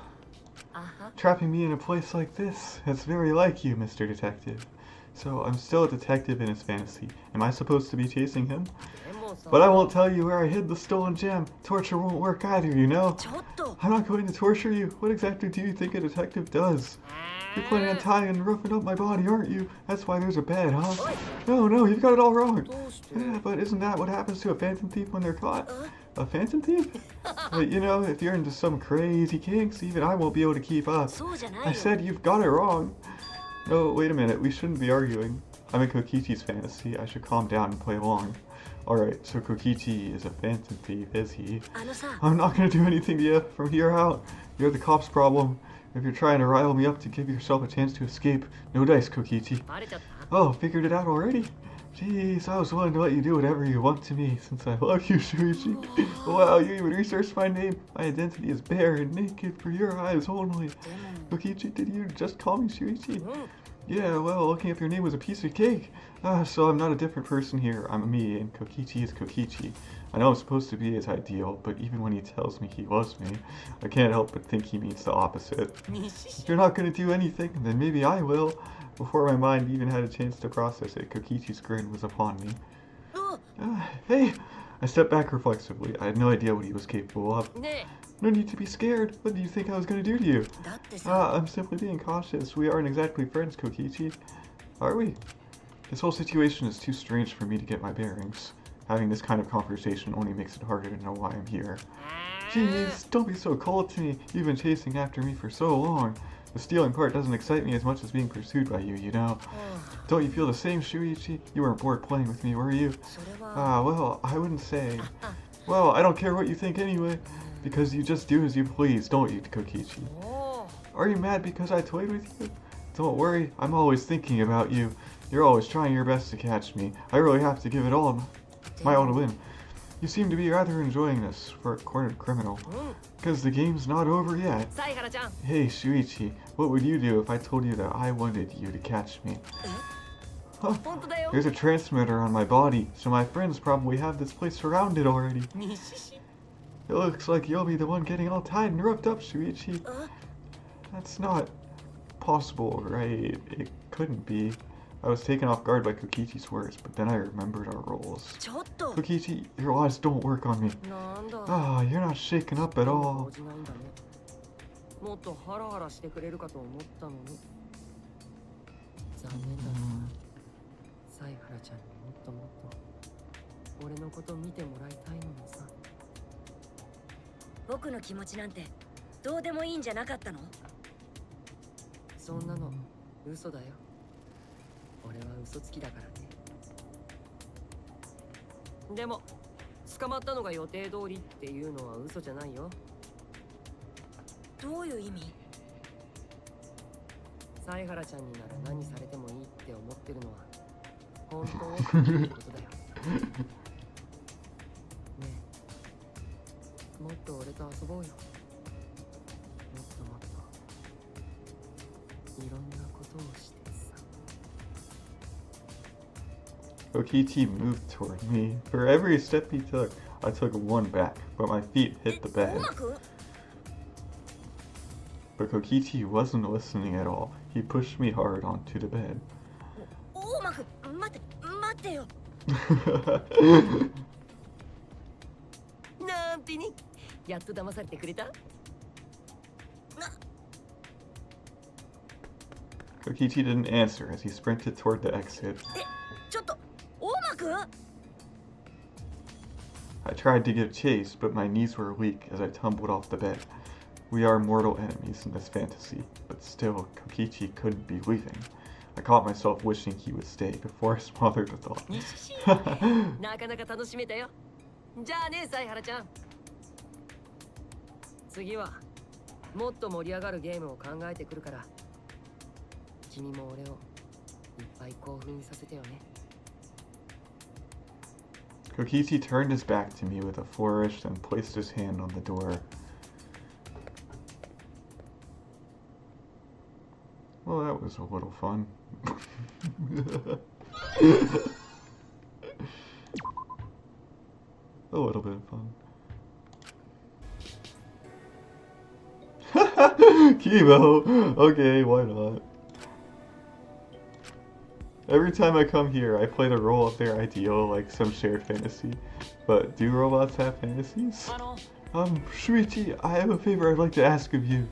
Trapping me in a place like this. That's very like you, Mr. Detective. So, I'm still a detective in his fantasy. Am I supposed to be chasing him? But I won't tell you where I hid the stolen gem. Torture won't work either, you know? I'm not going to torture you. What exactly do you think a detective does? You're planning on tying and roughing up my body, aren't you? That's why there's a bed, huh? No, you've got it all wrong. Yeah, but isn't that what happens to a phantom thief when they're caught? A phantom thief? But you know, if you're into some crazy kinks, even I won't be able to keep up. I said you've got it wrong. No, wait a minute, we shouldn't be arguing. I'm in Kokichi's fantasy. I should calm down and play along. Alright, so Kokichi is a phantom thief, is he? I'm not gonna do anything to you from here out. You're the cop's problem. If you're trying to rile me up to give yourself a chance to escape, no dice, Kokichi. Oh, figured it out already? Jeez, I was willing to let you do whatever you want to me, since I love you, Shuichi. Wow, you even researched my name. My identity is bare and naked for your eyes only. Kokichi, did you just call me Shuichi? Yeah, well, looking up your name was a piece of cake. So I'm not a different person here. I'm me, and Kokichi is Kokichi. I know I'm supposed to be his ideal, but even when he tells me he loves me, I can't help but think he means the opposite. If you're not going to do anything, then maybe I will. Before my mind even had a chance to process it, Kokichi's grin was upon me. Hey! I stepped back reflexively. I had no idea what he was capable of. No need to be scared. What do you think I was going to do to you? I'm simply being cautious. We aren't exactly friends, Kokichi. Are we? This whole situation is too strange for me to get my bearings. Having this kind of conversation only makes it harder to know why I'm here. Jeez, don't be so cold to me. You've been chasing after me for so long. The stealing part doesn't excite me as much as being pursued by you, you know. Don't you feel the same, Shuichi? You weren't bored playing with me, were you? Well, I wouldn't say. Well, I don't care what you think anyway. Because you just do as you please, don't you, Kokichi? Are you mad because I toyed with you? Don't worry, I'm always thinking about you. You're always trying your best to catch me. I really have to give it all my all to win. You seem to be rather enjoying this for a cornered criminal. Because the game's not over yet. Hey, Shuichi, what would you do if I told you that I wanted you to catch me? Huh. There's a transmitter on my body, so my friends probably have this place surrounded already. It looks like you'll be the one getting all tied and roughed up, Shuichi. That's not possible, right? It couldn't be. I was taken off guard by Kokichi's words, but then I remembered our roles. Kokichi, your lies don't work on me. You're not shaken up at all. Kokichi moved toward me. For every step he took, I took one back, but my feet hit the bed. But Kokichi wasn't listening at all. He pushed me hard onto the bed. Kokichi didn't answer as he sprinted toward the exit. I tried to give chase, but my knees were weak as I tumbled off the bed. We are mortal enemies in this fantasy, but still, Kokichi couldn't be leaving. I caught myself wishing he would stay before I smothered the thought. Kokichi turned his back to me with a flourish and placed his hand on the door. Well, that was a little fun. A little bit of fun. Chemo! Okay, why not? Every time I come here, I play the role of their ideal, like some shared fantasy. But do robots have fantasies? Shuichi, I have a favor I'd like to ask of you.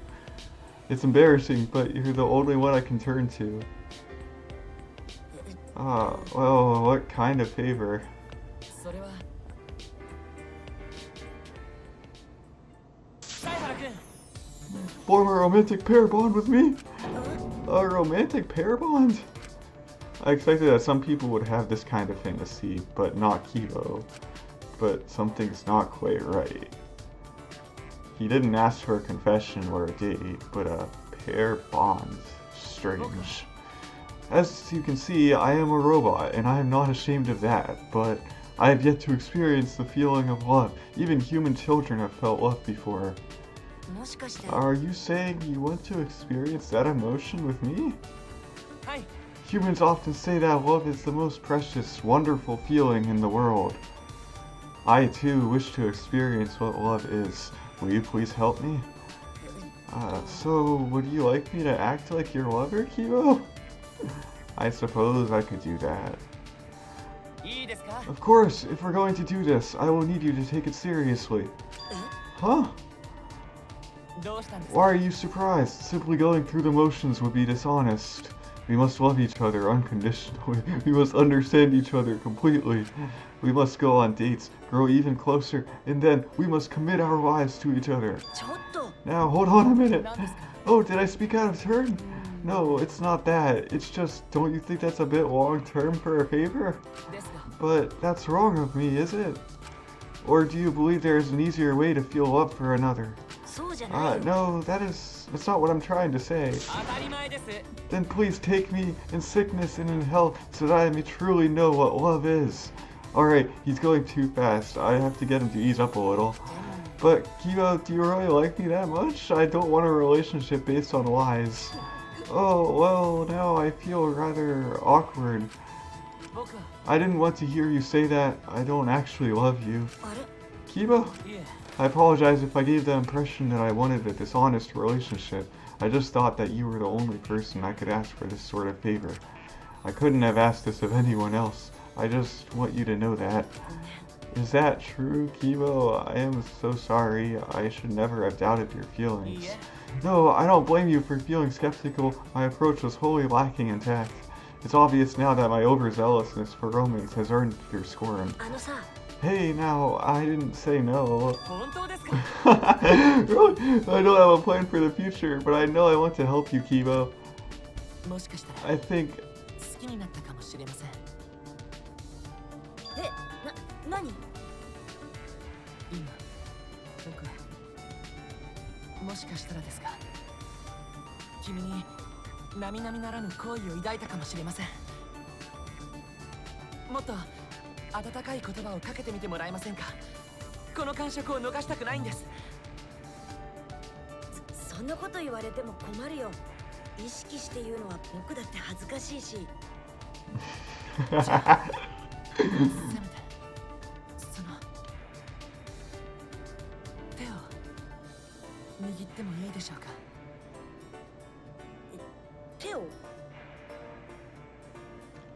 It's embarrassing, but you're the only one I can turn to. Well, what kind of favor? Form a romantic pair bond with me? A romantic pair bond? I expected that some people would have this kind of fantasy, but not Kibo. But something's not quite right. He didn't ask for a confession or a date, but a pair bond. Strange. As you can see, I am a robot, and I am not ashamed of that, but I have yet to experience the feeling of love. Even human children have felt love before. Are you saying you want to experience that emotion with me? Humans often say that love is the most precious, wonderful feeling in the world. I too wish to experience what love is. Will you please help me? So would you like me to act like your lover, Kibo? I suppose I could do that. Of course, if we're going to do this, I will need you to take it seriously. Huh? Why are you surprised? Simply going through the motions would be dishonest. We must love each other unconditionally. We must understand each other completely. We must go on dates, grow even closer, and then we must commit our lives to each other. Now, hold on a minute. Oh, did I speak out of turn? No, it's not that. It's just, don't you think that's a bit long-term for a favor? But that's wrong of me, is it? Or do you believe there is an easier way to feel love for another? No, that's not what I'm trying to say. Then please take me in sickness and in health so that I may truly know what love is. Alright, he's going too fast. I have to get him to ease up a little. But, Kibo, do you really like me that much? I don't want a relationship based on lies. Oh, well, now I feel rather awkward. I didn't want to hear you say that. I don't actually love you. Kibo? I apologize if I gave the impression that I wanted a dishonest relationship. I just thought that you were the only person I could ask for this sort of favor. I couldn't have asked this of anyone else. I just want you to know that. Is that true, Kibo? I am so sorry. I should never have doubted your feelings. No, I don't blame you for feeling skeptical. My approach was wholly lacking in tact. It's obvious now that my overzealousness for romance has earned your scorn. Hey, now, I didn't say no. Really? I don't have a plan for the future, but I know I want to help you, Kibo. I think...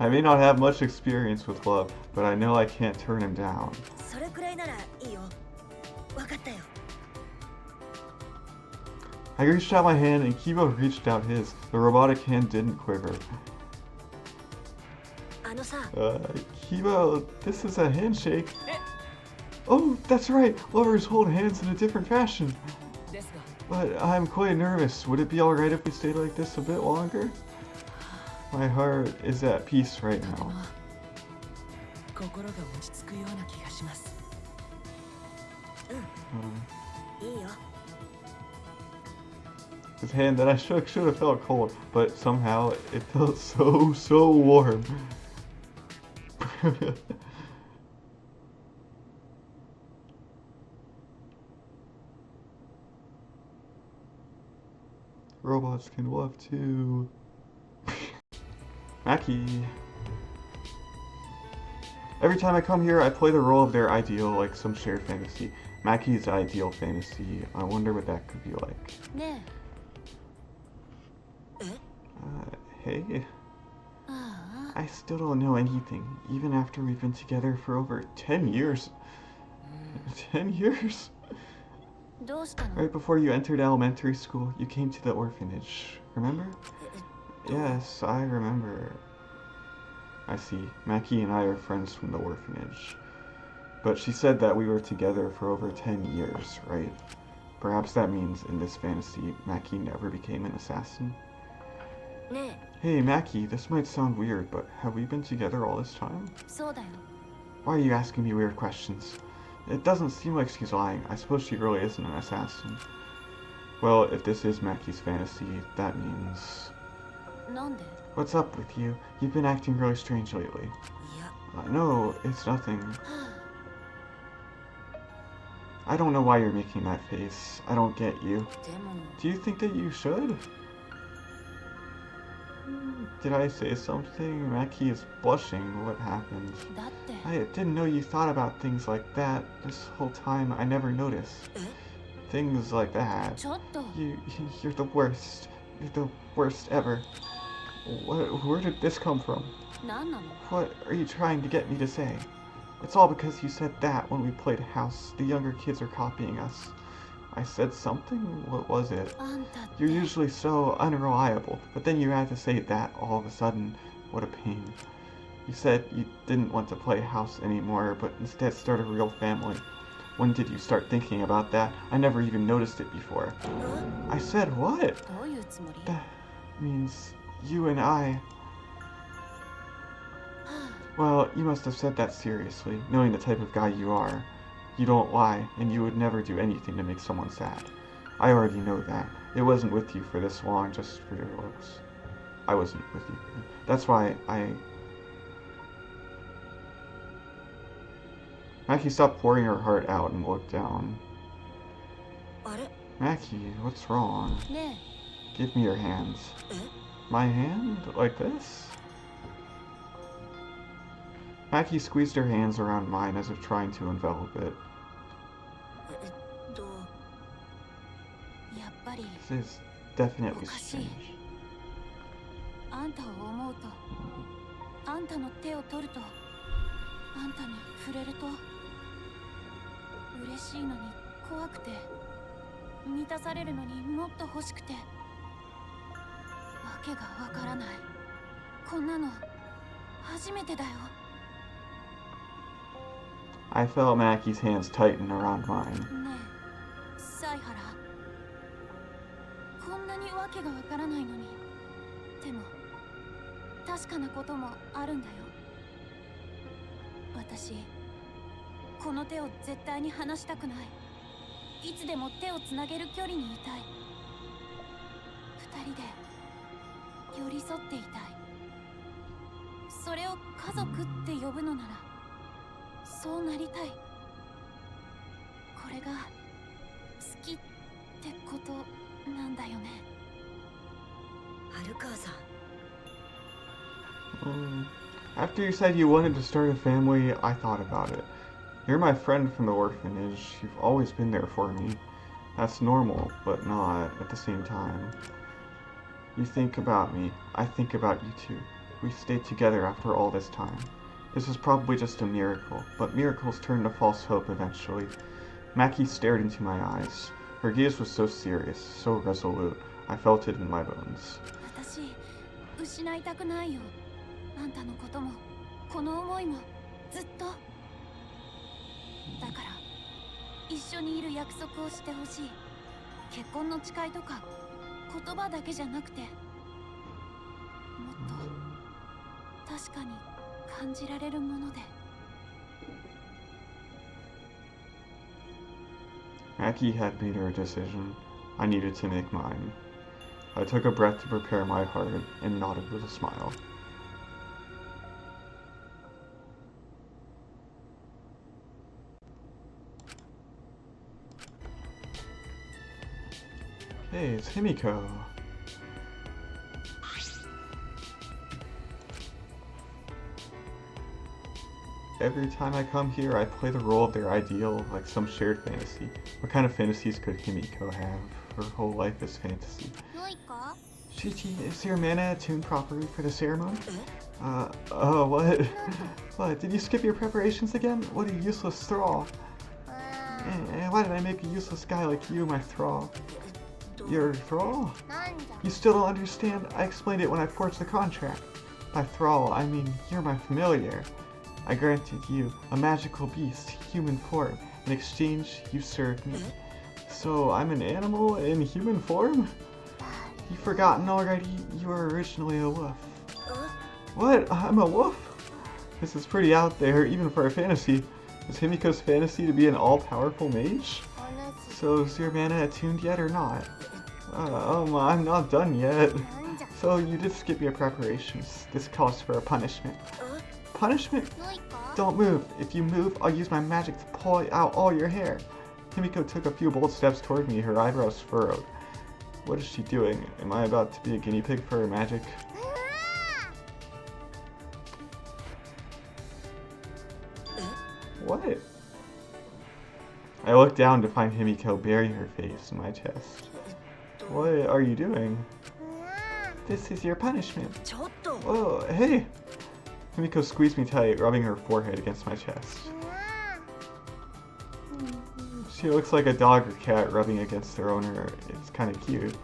I may not have much experience with love, but I know I can't turn him down. I reached out my hand and Kibo reached out his. The robotic hand didn't quiver. Kibo, this is a handshake. Oh, that's right. Lovers hold hands in a different fashion. But I'm quite nervous. Would it be alright if we stayed like this a bit longer? My heart is at peace right now. His hand that I shook should have felt cold, but somehow it felt so warm. Robots can love too. Maki. Every time I come here, I play the role of their ideal, like some shared fantasy. Maki's ideal fantasy. I wonder what that could be like. Hey. I still don't know anything, even after we've been together for over 10 years. 10 years? Right before you entered elementary school, you came to the orphanage. Remember? Yes, I remember. I see. Maki and I are friends from the orphanage. But she said that we were together for over 10 years, right? Perhaps that means in this fantasy, Maki never became an assassin? ね Hey, Maki, this might sound weird, but have we been together all this time? え、そうだよ。 Why are you asking me weird questions? It doesn't seem like she's lying. I suppose she really isn't an assassin. Well, if this is Maki's fantasy, that means... なんで？ What's up with you? You've been acting really strange lately. いや No, it's nothing. I don't know why you're making that face. I don't get you. でも Do you think that you should? Did I say something? Maki is blushing. What happened? だって I didn't know you thought about things like that. This whole time, I never noticed. Things like that. ちょっと You're the worst. You're the worst ever. Where did this come from? 何なの？ What are you trying to get me to say? It's all because you said that when we played house. The younger kids are copying us. I said something? What was it? あんたって You're usually so unreliable, but then you had to say that all of a sudden. What a pain. You said you didn't want to play house anymore, but instead start a real family. When did you start thinking about that? I never even noticed it before. I said what? どういうつもり？ That means you and I... Well, you must have said that seriously, knowing the type of guy you are. You don't lie, and you would never do anything to make someone sad. I already know that. It wasn't with you for this long just for your looks. I wasn't with you. That's why Maki stopped pouring her heart out and looked down. あれ Maki, what's wrong? ね Give me your hands. え My hand? Like this? Maki squeezed her hands around mine as if trying to envelop it. え、やっぱり This is definitely Okashi. strange. あんたを思うと、あんたの手を取ると、あんたに触れると、嬉しいのに怖くて、満たされるのにもっと欲しくて、わけがわからない。こんなの初めてだよ。 I felt Maki's hands tighten around mine. ねえ、犀原。こんなにわけがわからないのに。でも、確かなこともあるんだよ。私、この手を絶対に離したくない。いつでも手をつなげる距離にいたい。二人で寄り添っていたい。それを家族って呼ぶのなら、そうなりたい。これが好きってことなんだよね。春川さん After you said you wanted to start a family, I thought about it. You're my friend from the orphanage. You've always been there for me. That's normal, but not at the same time. You think about me. I think about you too. We stayed together after all this time. This was probably just a miracle, but miracles turn to false hope eventually. Maki stared into my eyes. Her gaze was so serious, so resolute. I felt it in my bones. 私、失いたくないよ。あんたのことも、この思いも、ずっと。だから、一緒にいる約束をしてほしい。結婚の誓いとか、言葉だけじゃなくて、もっと確かに感じられるもので。Maki had made her decision. I needed to make mine. I took a breath to prepare my heart and nodded with a smile. Hey, it's Himiko. Every time I come here, I play the role of their ideal, like some shared fantasy. What kind of fantasies could Himiko have? Her whole life is fantasy. よいか？ Chichi, is your mana attuned properly for the ceremony? What? What, did you skip your preparations again? What a useless thrall. And why did I make a useless guy like you my thrall? Your thrall? You still don't understand? I explained it when I forged the contract. By thrall, I mean you're my familiar. I granted you a magical beast, human form. In exchange, you served me. So I'm an animal in human form? You've forgotten already? you were originally a wolf. What? I'm a wolf? This is pretty out there, even for a fantasy. Is Himiko's fantasy to be an all-powerful mage? So is your mana attuned yet or not? I'm not done yet. So you did skip your preparations. This calls for a punishment. Punishment? Don't move. If you move, I'll use my magic to pull out all your hair. Himiko took a few bold steps toward me, her eyebrows furrowed. What is she doing? Am I about to be a guinea pig for her magic? What? I looked down to find Himiko bury her face in my chest. What are you doing? This is your punishment. Whoa, hey! Himiko squeezed me tight, rubbing her forehead against my chest. She looks like a dog or cat rubbing against their owner. It's kind of cute.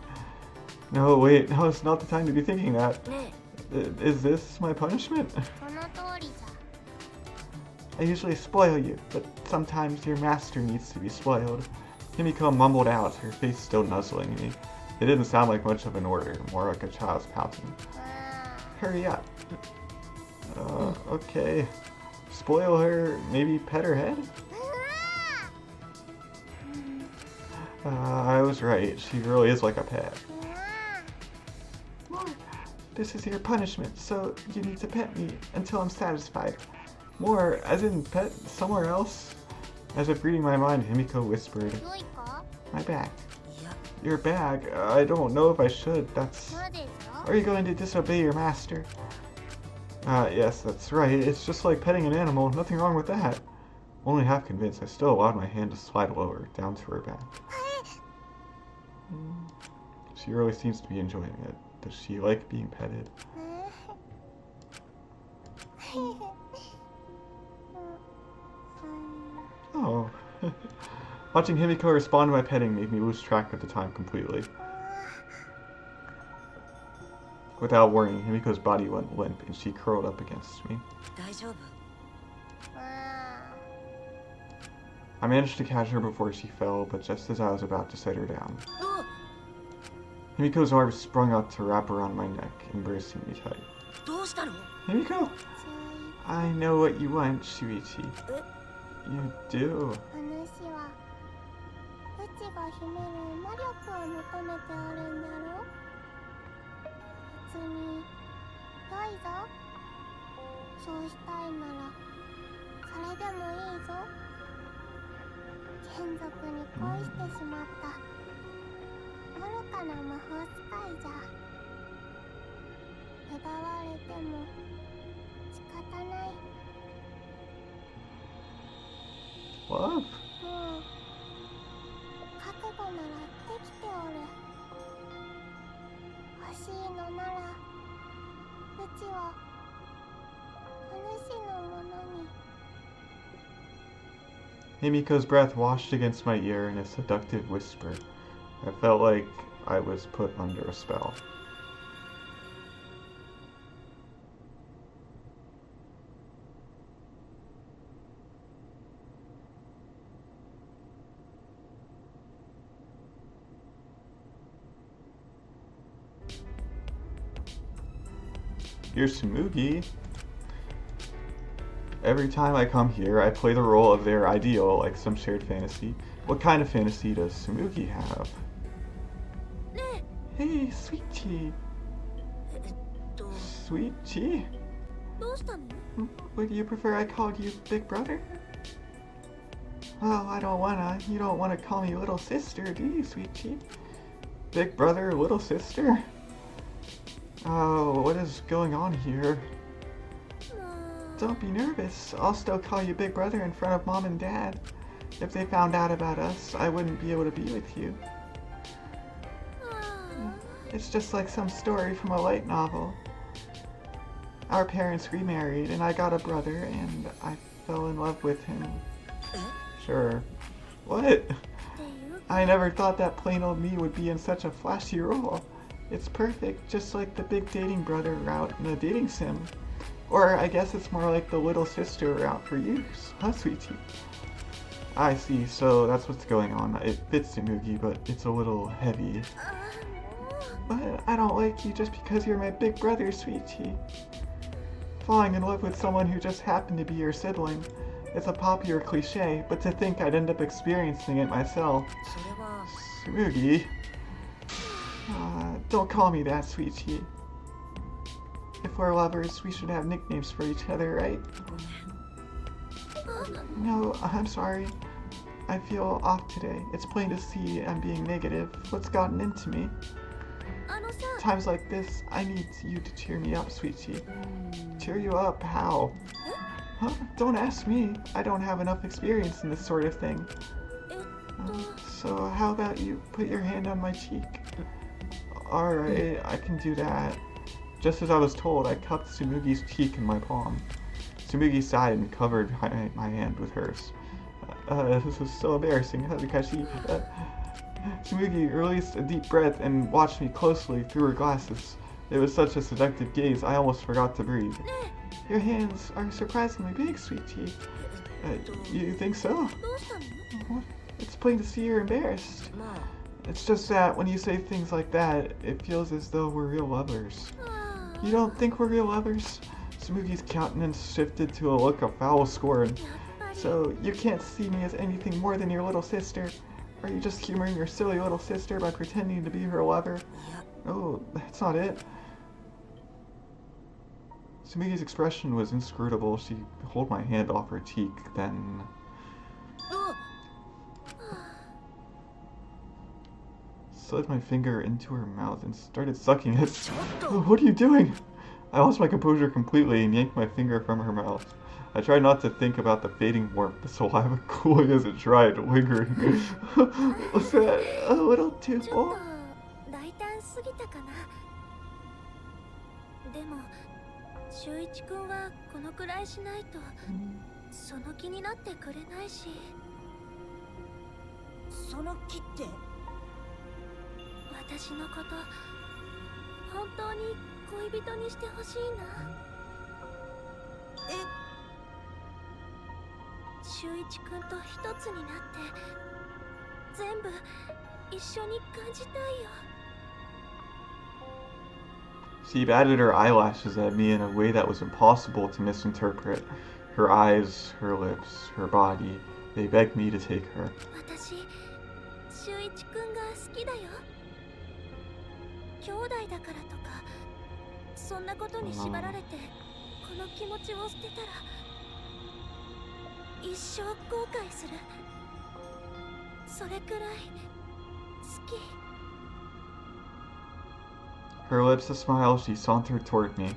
No, wait, no, it's not the time to be thinking that. Is this my punishment? I usually spoil you, but sometimes your master needs to be spoiled. Himiko mumbled out, her face still nuzzling me. It didn't sound like much of an order, more like a child's pouting. Hurry up. Okay. Spoil her, maybe pet her head? I was right, she really is like a pet. More. This is your punishment, so you need to pet me until I'm satisfied. More, as in pet somewhere else? As if reading my mind, Himiko whispered, my bag. Your bag? I don't know if I should, that's... Are you going to disobey your master? Yes, that's right. It's just like petting an animal, nothing wrong with that. Only half convinced, I still allowed my hand to slide lower, down to her back. She really seems to be enjoying it. Does she like being petted? Oh. Watching Himiko respond to my petting made me lose track of the time completely. Without warning, Himiko's body went limp and she curled up against me. I managed to catch her before she fell, but just as I was about to set her down. Himiko's arms sprung up to wrap around my neck, embracing me tight. Himiko! I know what you want, Shuichi. You do. Love? Himiko's breath washed against my ear in a seductive whisper. I felt like I was put under a spell. You're Tsumugi. Every time I come here, I play the role of their ideal, like some shared fantasy. What kind of fantasy does Tsumugi have? Hey, Sweetie. Sweetie? Would you prefer I called you Big Brother? Oh, I don't wanna. You don't wanna call me Little Sister, do you, Sweetie? Big Brother, Little Sister? Oh, what is going on here? Don't be nervous. I'll still call you Big Brother in front of Mom and Dad. If they found out about us, I wouldn't be able to be with you. It's just like some story from a light novel. Our parents remarried, and I got a brother, and I fell in love with him. Sure. What? I never thought that plain old me would be in such a flashy role. It's perfect, just like the big dating brother route in a dating sim. Or I guess it's more like the little sister route for you, huh, Sweetie? I see, so that's what's going on. It fits Tsumugi, but it's a little heavy. But I don't like you just because you're my big brother, sweetie. Falling in love with someone who just happened to be your sibling. It's a popular cliche, but to think I'd end up experiencing it myself. それは Smoogie. Don't call me that, sweetie. If we're lovers, we should have nicknames for each other, right? ごめん No, I'm sorry. I feel off today. It's plain to see I'm being negative. What's gotten into me? あのさ Times like this, I need you to cheer me up, sweetie. Cheer you up? How? Huh? Don't ask me. I don't have enough experience in this sort of thing. えっと So how about you put your hand on my cheek? Alright, I can do that. Just as I was told, I cupped Tsumugi's cheek in my palm. Tsumugi sighed and covered my hand with hers. This was so embarrassing, Hazukashi. Tsumugi released a deep breath and watched me closely through her glasses. It was such a seductive gaze, I almost forgot to breathe. Your hands are surprisingly big, sweetie. You think so? どうしたの What? It's plain to see you're embarrassed. ま It's just that when you say things like that, it feels as though we're real lovers. あ You don't think we're real lovers? Tsumugi's countenance shifted to a look of foul scorn. やっぱり So, you can't see me as anything more than your little sister? Are you just humoring your silly little sister by pretending to be her lover? いや Oh, that's not it. Tsumugi's expression was inscrutable. She pulled my hand off her cheek, then... う slid my finger into her mouth and started sucking it. ちょっと What are you doing? I lost my composure completely and yanked my finger from her mouth. I tried not to think about the fading warmth, the saliva cooling as it dried, lingering. Was that a little too ちょ full? っと大胆すぎたかなでも修一くんはこのくらいしないとその気になってくれないしその気って私のこと本当に恋人にしてほしいなえ修一くんと一つになって全部一緒に感じたいよ She batted her eyelashes at me in a way that was impossible to misinterpret. Her eyes, her lips, her body, they begged me to take her. 私修一くんが好きだよ兄弟だからとかそんなことに縛られてこの気持ちを捨てたら一生後悔するそれくらい好き Her lips a smile, she sauntered toward me.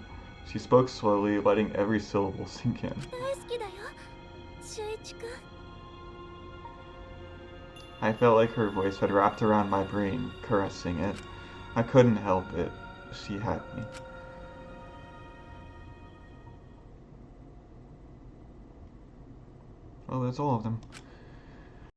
She spoke slowly, letting every syllable sink in. 大好きだよ修一くん I felt like her voice had wrapped around my brain, caressing it. I couldn't help it. She had me. Oh, that's all of them.